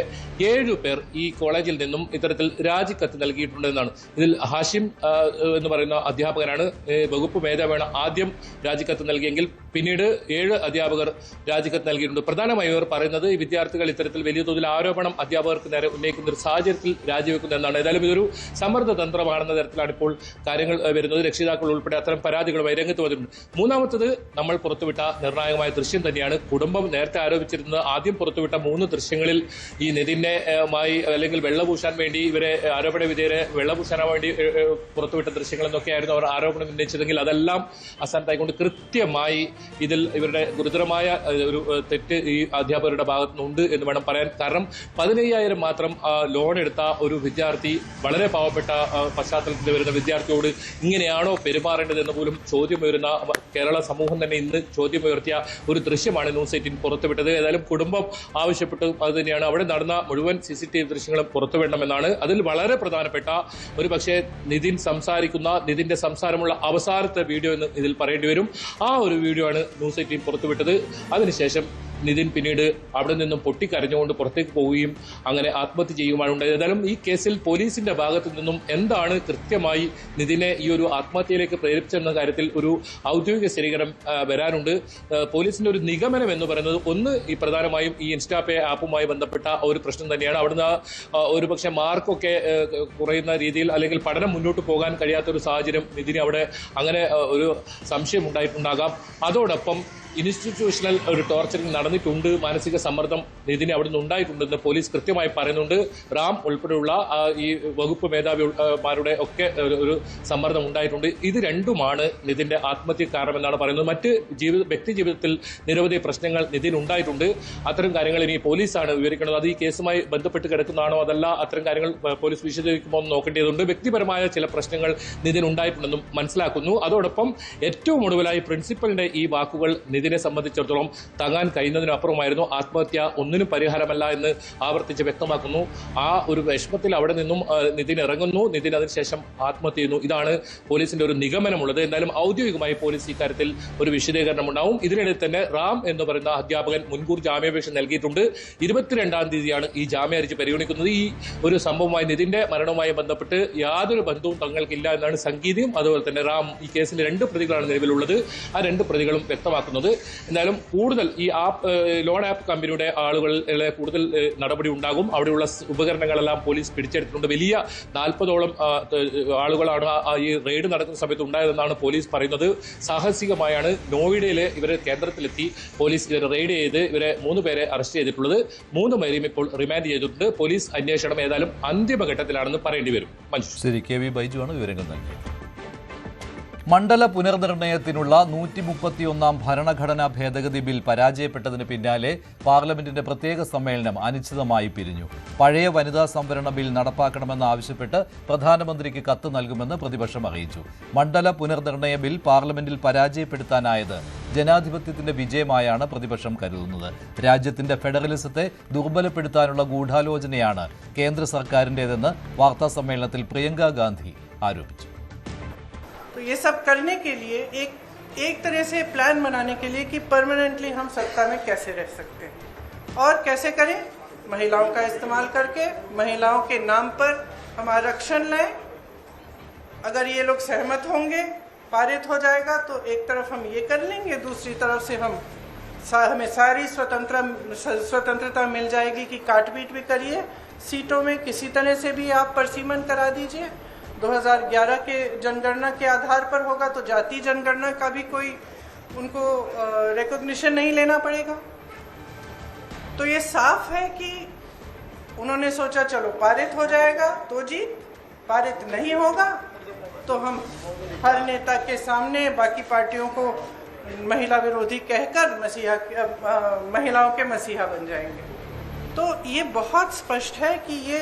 7 പേർ ഈ കോളേജിൽ നിന്നും ഇത്തരത്തിൽ രാജിക്കത്ത് നൽകിയിട്ടുണ്ടെന്നാണ്. ഇതിൽ ഹാഷിം എന്ന് പറയുന്ന അധ്യാപകനാണ് വകുപ്പ് മേധാവിയാണ് ആദ്യം രാജിക്കത്ത് നൽകിയെങ്കിൽ പിന്നീട് 7 അധ്യാപകർ രാജിക്കത്ത് നൽകിയിട്ടുണ്ട്. പ്രധാനമായും ഇവർ പറയുന്നത് ഈ വിദ്യാർത്ഥികൾ ഇത്തരത്തിൽ വലിയ തോതിൽ ആരോപണം അധ്യാപകർക്ക് നേരെ ഉന്നയിക്കുന്ന ഒരു സാഹചര്യത്തിൽ രാജിവെക്കുന്നു എന്നാണ്. ഏതായാലും ഇതൊരു സമ്മർദ്ദ തന്ത്രമാണെന്ന തരത്തിലാണ് ഇപ്പോൾ കാര്യങ്ങൾ വരുന്നത്. രക്ഷിതാക്കൾ ഉൾപ്പെടെ അത്തരം പരാതികളുമായി രംഗത്ത് വന്നിട്ടുണ്ട്. മൂന്നാമത്തത് നമ്മൾ പുറത്തുവിട്ട നിർണായകമായ ദൃശ്യം തന്നെയാണ്. കുടുംബം നേരത്തെ ആരോപിച്ചിരുന്നത് ആദ്യം പുറത്തുവിട്ട 3 ദൃശ്യങ്ങളിൽ ഈ നിതിനെ അല്ലെങ്കിൽ വെള്ളപൂശാൻ വേണ്ടി ഇവരെ ആരോപണ വിധേയരെ വെള്ളപൂശാൻ വേണ്ടി പുറത്തുവിട്ട ദൃശ്യങ്ങൾ എന്നൊക്കെയായിരുന്നു അവർ ആരോപണം ഉന്നയിച്ചതെങ്കിൽ അതെല്ലാം അസ്ഥാനത്തായിക്കൊണ്ട് കൃത്യമായി ഇതിൽ ഇവരുടെ ഗുരുതരമായ ഒരു തെറ്റ് ഈ അധ്യാപകരുടെ ഭാഗത്തുനിന്നുണ്ട് എന്ന് വേണം പറയാൻ. കാരണം 15,000 മാത്രം ലോൺ എടുത്ത ഒരു വിദ്യാർത്ഥി, വളരെ പാവപ്പെട്ട പശ്ചാത്തലത്തിൽ വരുന്ന വിദ്യാർത്ഥിയോട് ഇങ്ങനെയാണോ പെരുമാറേണ്ടതെന്ന് പോലും ചോദ്യമുയരുന്ന കേരള സമൂഹം തന്നെ ഇന്ന് ചോദ്യമുയർത്തിയ ഒരു ദൃശ്യമാണ് ന്യൂസ് 18 പുറത്തുവിട്ടത്. ഏതായാലും കുടുംബം ആവശ്യപ്പെട്ടതും അത് തന്നെയാണ്. അവിടെ നടന്ന മുഴുവൻ CCTV ദൃശ്യങ്ങളും പുറത്തുവിടണമെന്നാണ്. അതിൽ വളരെ പ്രധാനപ്പെട്ട ഒരു പക്ഷേ നിതിന്റെ സംസാരമുള്ള അവസാനത്തെ വീഡിയോ എന്ന് ഇതിൽ പറയേണ്ടി വരും. ആ ഒരു വീഡിയോ ആണ് ന്യൂസ് 18 പുറത്തുവിട്ടത്. അതിനുശേഷം നിതിൻ പിന്നീട് അവിടെ നിന്നും പൊട്ടിക്കരഞ്ഞുകൊണ്ട് പുറത്തേക്ക് പോവുകയും അങ്ങനെ ആത്മഹത്യ ചെയ്യുകയാണ് ഉണ്ടായത്. ഏതായാലും ഈ കേസിൽ പോലീസിന്റെ ഭാഗത്തു നിന്നും എന്താണ് കൃത്യമായി നിതിനെ ഈ ഒരു ആത്മഹത്യയിലേക്ക് പ്രേരിപ്പിച്ചെന്ന കാര്യത്തിൽ ഒരു ഔദ്യോഗിക സ്ഥിരീകരണം വരാനുണ്ട്. പോലീസിന്റെ ഒരു നിഗമനം എന്ന് പറയുന്നത് ഒന്ന് ഈ പ്രധാനമായും ഈ ഇൻസ്റ്റാപേ ആപ്പുമായി ബന്ധപ്പെട്ട ഒരു പ്രശ്നം തന്നെയാണ്. അവിടുന്ന് ഒരു പക്ഷേ മാർക്കൊക്കെ കുറയുന്ന രീതിയിൽ അല്ലെങ്കിൽ പഠനം മുന്നോട്ട് പോകാൻ കഴിയാത്ത ഒരു സാഹചര്യം നിതിന് അവിടെ അങ്ങനെ ഒരു സംശയം ഉണ്ടായിട്ടുണ്ടാകാം. അതോടൊപ്പം ഇൻസ്റ്റിറ്റ്യൂഷണൽ ഒരു ടോർച്ചറിംഗ് നടന്നിട്ടുണ്ട്, മാനസിക സമ്മർദ്ദം നിതിന് അവിടെ നിന്ന് ഉണ്ടായിട്ടുണ്ടെന്ന് പോലീസ് കൃത്യമായി പറയുന്നുണ്ട്. റാം ഉൾപ്പെടെയുള്ള ഈ വകുപ്പ് മേധാവിമാരുടെ ഒക്കെ ഒരു സമ്മർദ്ദം ഉണ്ടായിട്ടുണ്ട്. ഇത് രണ്ടുമാണ് നിതിന്റെ ആത്മഹത്യ കാരണമെന്നാണ് പറയുന്നത്. മറ്റ് വ്യക്തി ജീവിതത്തിൽ നിരവധി പ്രശ്നങ്ങൾ നിതിന് ഉണ്ടായിട്ടുണ്ട്. അത്തരം കാര്യങ്ങൾ ഇനി പോലീസാണ് വിവരിക്കുന്നത്. അത് ഈ കേസുമായി ബന്ധപ്പെട്ട് കിടക്കുന്നതാണോ അതല്ല, അത്തരം കാര്യങ്ങൾ പോലീസ് വിശദീകരിക്കുമ്പോൾ നോക്കേണ്ടതുണ്ട്. വ്യക്തിപരമായ ചില പ്രശ്നങ്ങൾ നിതിന് ഉണ്ടായിട്ടുണ്ടെന്നും മനസ്സിലാക്കുന്നു. അതോടൊപ്പം ഏറ്റവും ഒടുവിലായി പ്രിൻസിപ്പലിന്റെ ഈ വാക്കുകൾ നിതിനെ സംബന്ധിച്ചിടത്തോളം താങ്ങാൻ കഴിയുന്നതിനപ്പുറമായിരുന്നു. ആത്മഹത്യ ഒന്നിനും പരിഹാരമല്ല എന്ന് ആവർത്തിച്ച് വ്യക്തമാക്കുന്നു. ആ ഒരു വിഷമത്തിൽ അവിടെ നിന്നും നിതിൻ ഇറങ്ങുന്നു. നിതിൻ അതിനുശേഷം ആത്മഹത്യ ചെയ്യുന്നു. ഇതാണ് പോലീസിന്റെ ഒരു നിഗമനമുള്ളത്. എന്തായാലും ഔദ്യോഗികമായി പോലീസ് ഇക്കാര്യത്തിൽ ഒരു വിശദീകരണം ഉണ്ടാവും. ഇതിനിടെ തന്നെ റാം എന്ന് പറയുന്ന അധ്യാപകൻ മുൻകൂർ ജാമ്യാപേക്ഷ നൽകിയിട്ടുണ്ട്. 22-ാം തീയതിയാണ് ഈ ജാമ്യാപേക്ഷ പരിഗണിക്കുന്നത്. ഈ ഒരു സംഭവമായി നിതിന്റെ മരണവുമായി ബന്ധപ്പെട്ട് യാതൊരു ബന്ധവും തങ്ങൾക്കില്ല എന്നാണ് സംഗീതയും അതുപോലെ തന്നെ റാം ഈ കേസിൽ 2 പ്രതികളാണ് നിലവിലുള്ളത്. ആ 2 പ്രതികളും വ്യക്തമാക്കുന്നത്. എന്തായാലും കൂടുതൽ ഈ ലോൺ ആപ്പ് കമ്പനിയുടെ ആളുകളെ കൂടുതൽ നടപടി ഉണ്ടാകും. അവിടെയുള്ള ഉപകരണങ്ങളെല്ലാം പോലീസ് പിടിച്ചെടുത്തിട്ടുണ്ട്. വലിയ 40ഓളം ആളുകളാണ് ഈ റെയ്ഡ് നടക്കുന്ന സമയത്ത് ഉണ്ടായതെന്നാണ് പോലീസ് പറയുന്നത്. സാഹസികമായാണ് നോയിഡയിലെ ഇവരെ കേന്ദ്രത്തിലെത്തി പോലീസ് ഇവരെ റെയ്ഡ് ചെയ്ത് ഇവരെ 3 പേരെ അറസ്റ്റ് ചെയ്തിട്ടുള്ളത്. 3 പേരെയും ഇപ്പോൾ റിമാൻഡ് ചെയ്തിട്ടുണ്ട്. പോലീസ് അന്വേഷണം ഏതായാലും അന്തിമഘട്ടത്തിലാണെന്ന് പറയേണ്ടി വരും. ശരി, കെ വി ബൈജുവാണ് വിവരങ്ങൾ നൽകിയത്. മണ്ഡല പുനർനിർണയത്തിനുള്ള 131ാം ഭരണഘടനാ ഭേദഗതി ബിൽ പരാജയപ്പെട്ടതിന് പിന്നാലെ പാർലമെന്റിന്റെ പ്രത്യേക സമ്മേളനം അനിശ്ചിതമായി പിരിഞ്ഞു. പഴയ വനിതാ സംവരണ ബിൽ നടപ്പാക്കണമെന്നാവശ്യപ്പെട്ട് പ്രധാനമന്ത്രിക്ക് കത്ത് നൽകുമെന്ന് പ്രതിപക്ഷം അറിയിച്ചു. മണ്ഡല പുനർനിർണയ ബിൽ പാർലമെന്റിൽ പരാജയപ്പെടുത്താനായത് ജനാധിപത്യത്തിന്റെ വിജയമായാണ് പ്രതിപക്ഷം കരുതുന്നത്. രാജ്യത്തിന്റെ ഫെഡറലിസത്തെ ദുർബലപ്പെടുത്താനുള്ള ഗൂഢാലോചനയാണ് കേന്ദ്ര സർക്കാരിന്റേതെന്ന് വാർത്താസമ്മേളനത്തിൽ പ്രിയങ്ക ഗാന്ധി ആരോപിച്ചു. तो ये सब करने के लिए एक तरह से प्लान बनाने के लिए कि परमानेंटली हम सत्ता में कैसे रह सकते हैं और कैसे करें, महिलाओं का इस्तेमाल करके महिलाओं के नाम पर हम आरक्षण लाएं. अगर ये लोग सहमत होंगे, पारित हो जाएगा तो एक तरफ हम ये कर लेंगे, दूसरी तरफ से हमें सारी स्वतंत्रता मिल जाएगी कि काट पीट भी करिए, सीटों में किसी तरह से भी आप परसीमन करा दीजिए. 2011 के जनगणना के आधार पर होगा तो जाति जनगणना का भी कोई उनको रिकॉग्निशन नहीं लेना पड़ेगा. तो ये साफ है कि उन्होंने सोचा चलो पारित हो जाएगा तो जीत, पारित नहीं होगा तो हम हर नेता के सामने बाकी पार्टियों को महिला विरोधी कहकर महिलाओं के मसीहा बन जाएंगे. तो ये बहुत स्पष्ट है कि ये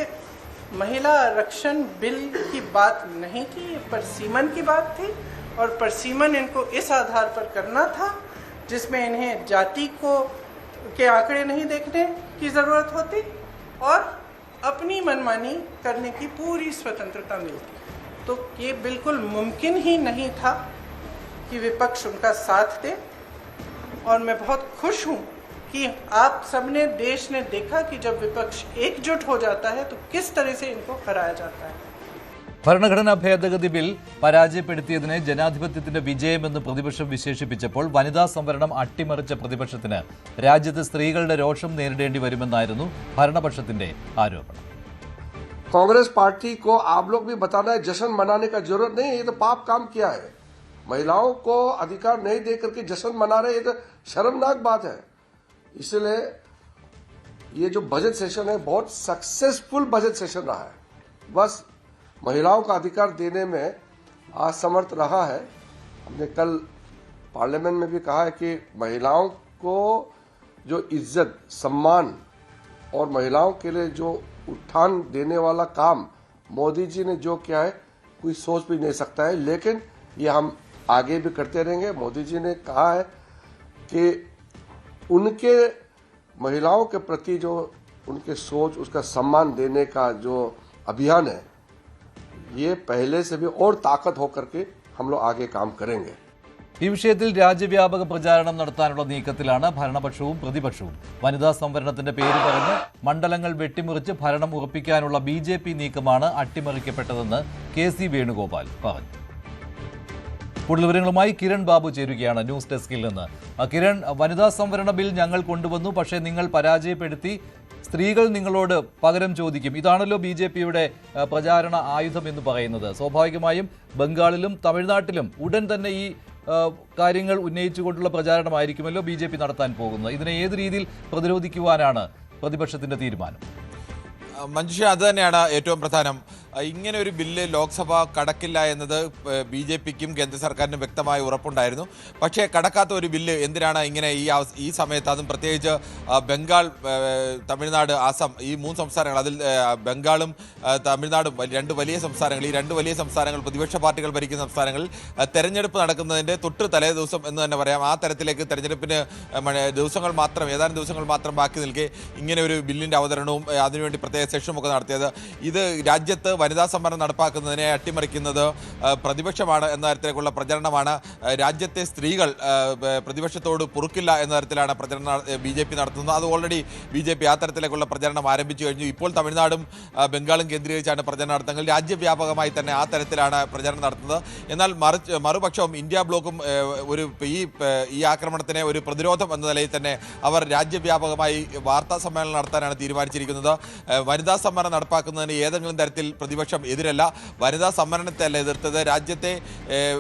महिला आरक्षण बिल की बात नहीं थी, ये परसीमन की बात थी. और परसीमन इनको इस आधार पर करना था जिसमें इन्हें जाति के आंकड़े नहीं देखने की ज़रूरत होती और अपनी मनमानी करने की पूरी स्वतंत्रता मिलती. तो ये बिल्कुल मुमकिन ही नहीं था कि विपक्ष उनका साथ दे. और मैं बहुत खुश हूँ कि आप सबने, देश ने देखा कि जब विपक्ष एकजुट हो जाता है तो किस तरह से इनको हराया जाता है. ഭരണഘടനാ ഭേദഗതി ബിൽ പരാജയപ്പെടുത്തിയതിനെ ജനാധിപത്യത്തിന്റെ വിജയമെന്ന് പ്രതിപക്ഷം വിശേഷിപ്പിച്ചപ്പോൾ വനിതാ സംവരണം അട്ടിമറിച്ച പ്രതിപക്ഷത്തിന് രാജ്യത്തെ സ്ത്രീകളുടെ രോഷം നേരിടേണ്ടി വരുമെന്നായിരുന്നു ഭരണപക്ഷത്തിന്റെ ആരോപണം. कांग्रेस पार्टी को आप लोग भी बताना है, जश्न मनाने का जरूरत नहीं है, ये तो पाप काम किया है. महिलाओं को अधिकार नहीं दे करके जश्न मना रहे, ये तो शर्मनाक बात है. इसलिए ये जो बजट सेशन है बहुत सक्सेसफुल बजट सेशन रहा है. बस महिलाओं का अधिकार देने में असमर्थ रहा है. हमने कल पार्लियामेंट में भी कहा है कि महिलाओं को जो इज्जत, सम्मान और महिलाओं के लिए जो उत्थान देने वाला काम मोदी जी ने जो किया है कोई सोच भी नहीं सकता है. लेकिन ये हम आगे भी करते रहेंगे. मोदी जी ने कहा है कि उनके महिलाओं के प्रति जो उनके सोच, उसका सम्मान देने का जो अभियान है, ये पहले से भी और ताकत होकर के हम लोग आगे काम करेंगे. ഈ വിഷയത്തിൽ രാജ്യവ്യാപക പ്രചാരണം നടത്താനുള്ള നീക്കത്തിലാണ് ഭരണപക്ഷവും പ്രതിപക്ഷവും. വനിതാ സംവരണത്തിന്റെ പേര് പറഞ്ഞ് മണ്ഡലങ്ങൾ വെട്ടിമുറിച്ച് ഭരണം ഉറപ്പിക്കാനുള്ള BJP നീക്കമാണ് അട്ടിമറിക്കപ്പെട്ടതെന്ന് KC വേണുഗോപാൽ പറഞ്ഞു. കൂടുതൽ വിവരങ്ങളുമായി കിരൺ ബാബു ചേരുകയാണ് ന്യൂസ് ഡെസ്കിൽ നിന്ന്. കിരൺ, വനിതാ സംവരണ ബിൽ ഞങ്ങൾ കൊണ്ടുവന്നു, പക്ഷേ നിങ്ങൾ പരാജയപ്പെടുത്തി, സ്ത്രീകൾ നിങ്ങളോട് പകരം ചോദിക്കും. ഇതാണല്ലോ BJPയുടെ പ്രചാരണ ആയുധം എന്ന് പറയുന്നത്. സ്വാഭാവികമായും ബംഗാളിലും തമിഴ്നാട്ടിലും ഉടൻ തന്നെ ഈ കാര്യങ്ങൾ ഉന്നയിച്ചുകൊണ്ടുള്ള പ്രചാരണമായിരിക്കുമല്ലോ BJP നടത്താൻ പോകുന്നത്. ഇതിനെ ഏത് രീതിയിൽ പ്രതിരോധിക്കുവാനാണ് പ്രതിപക്ഷത്തിന്റെ തീരുമാനം? മഞ്ജുഷ, അത് തന്നെയാണ് ഏറ്റവും പ്രധാനം. ഇങ്ങനെ ഒരു ബില്ല് ലോക്സഭ കടക്കില്ല എന്നത് BJPക്കും കേന്ദ്ര സർക്കാരിനും വ്യക്തമായ ഉറപ്പുണ്ടായിരുന്നു. പക്ഷേ കടക്കാത്ത ഒരു ബില്ല് എന്തിനാണ് ഇങ്ങനെ ഈ സമയത്ത്, അതും പ്രത്യേകിച്ച് ബംഗാൾ, തമിഴ്നാട്, ആസാം, ഈ 3 സംസ്ഥാനങ്ങൾ, അതിൽ ബംഗാളും തമിഴ്നാടും 2 വലിയ സംസ്ഥാനങ്ങൾ, ഈ 2 വലിയ സംസ്ഥാനങ്ങൾ പ്രതിപക്ഷ പാർട്ടികൾ ഭരിക്കുന്ന സംസ്ഥാനങ്ങളിൽ തെരഞ്ഞെടുപ്പ് നടക്കുന്നതിൻ്റെ തൊട്ട് തലേ ദിവസം എന്ന് തന്നെ പറയാം, ആ തരത്തിലേക്ക് തെരഞ്ഞെടുപ്പിന് ഏതാനും ദിവസങ്ങൾ മാത്രം ബാക്കി നിൽക്കെ ഇങ്ങനെ ഒരു ബില്ലിൻ്റെ അവതരണവും അതിനുവേണ്ടി പ്രത്യേക സെഷനുമൊക്കെ നടത്തിയത്. ഇത് രാജ്യത്ത് വനിതാ സംവരണം നടപ്പാക്കുന്നതിനെ അട്ടിമറിക്കുന്നത് പ്രതിപക്ഷമാണ് എന്ന തരത്തിലേക്കുള്ള പ്രചരണമാണ്. രാജ്യത്തെ സ്ത്രീകൾ പ്രതിപക്ഷത്തോട് പൊറുക്കില്ല എന്ന തരത്തിലാണ് പ്രചരണം BJP നടത്തുന്നത്. അത് ഓൾറെഡി BJP ആ തരത്തിലേക്കുള്ള പ്രചരണം ആരംഭിച്ചു കഴിഞ്ഞു. ഇപ്പോൾ തമിഴ്നാടും ബംഗാളും കേന്ദ്രീകരിച്ചാണ് പ്രചരണം നടത്തുന്നത്. രാജ്യവ്യാപകമായി തന്നെ ആ തരത്തിലാണ് പ്രചരണം നടത്തുന്നത്. എന്നാൽ മറുപക്ഷവും ഇന്ത്യ ബ്ലോക്കും ഈ ആക്രമണത്തിനെ ഒരു പ്രതിരോധം എന്ന നിലയിൽ തന്നെ അവർ രാജ്യവ്യാപകമായി വാർത്താ സമ്മേളനം നടത്താനാണ് തീരുമാനിച്ചിരിക്കുന്നത്. വനിതാ സംവരണം നടപ്പാക്കുന്നതിന് ഏതെങ്കിലും തരത്തിൽ പ്രതിപക്ഷം എതിരല്ല. വനിതാ സംവരണത്തെ അല്ല എതിർത്തത്, രാജ്യത്തെ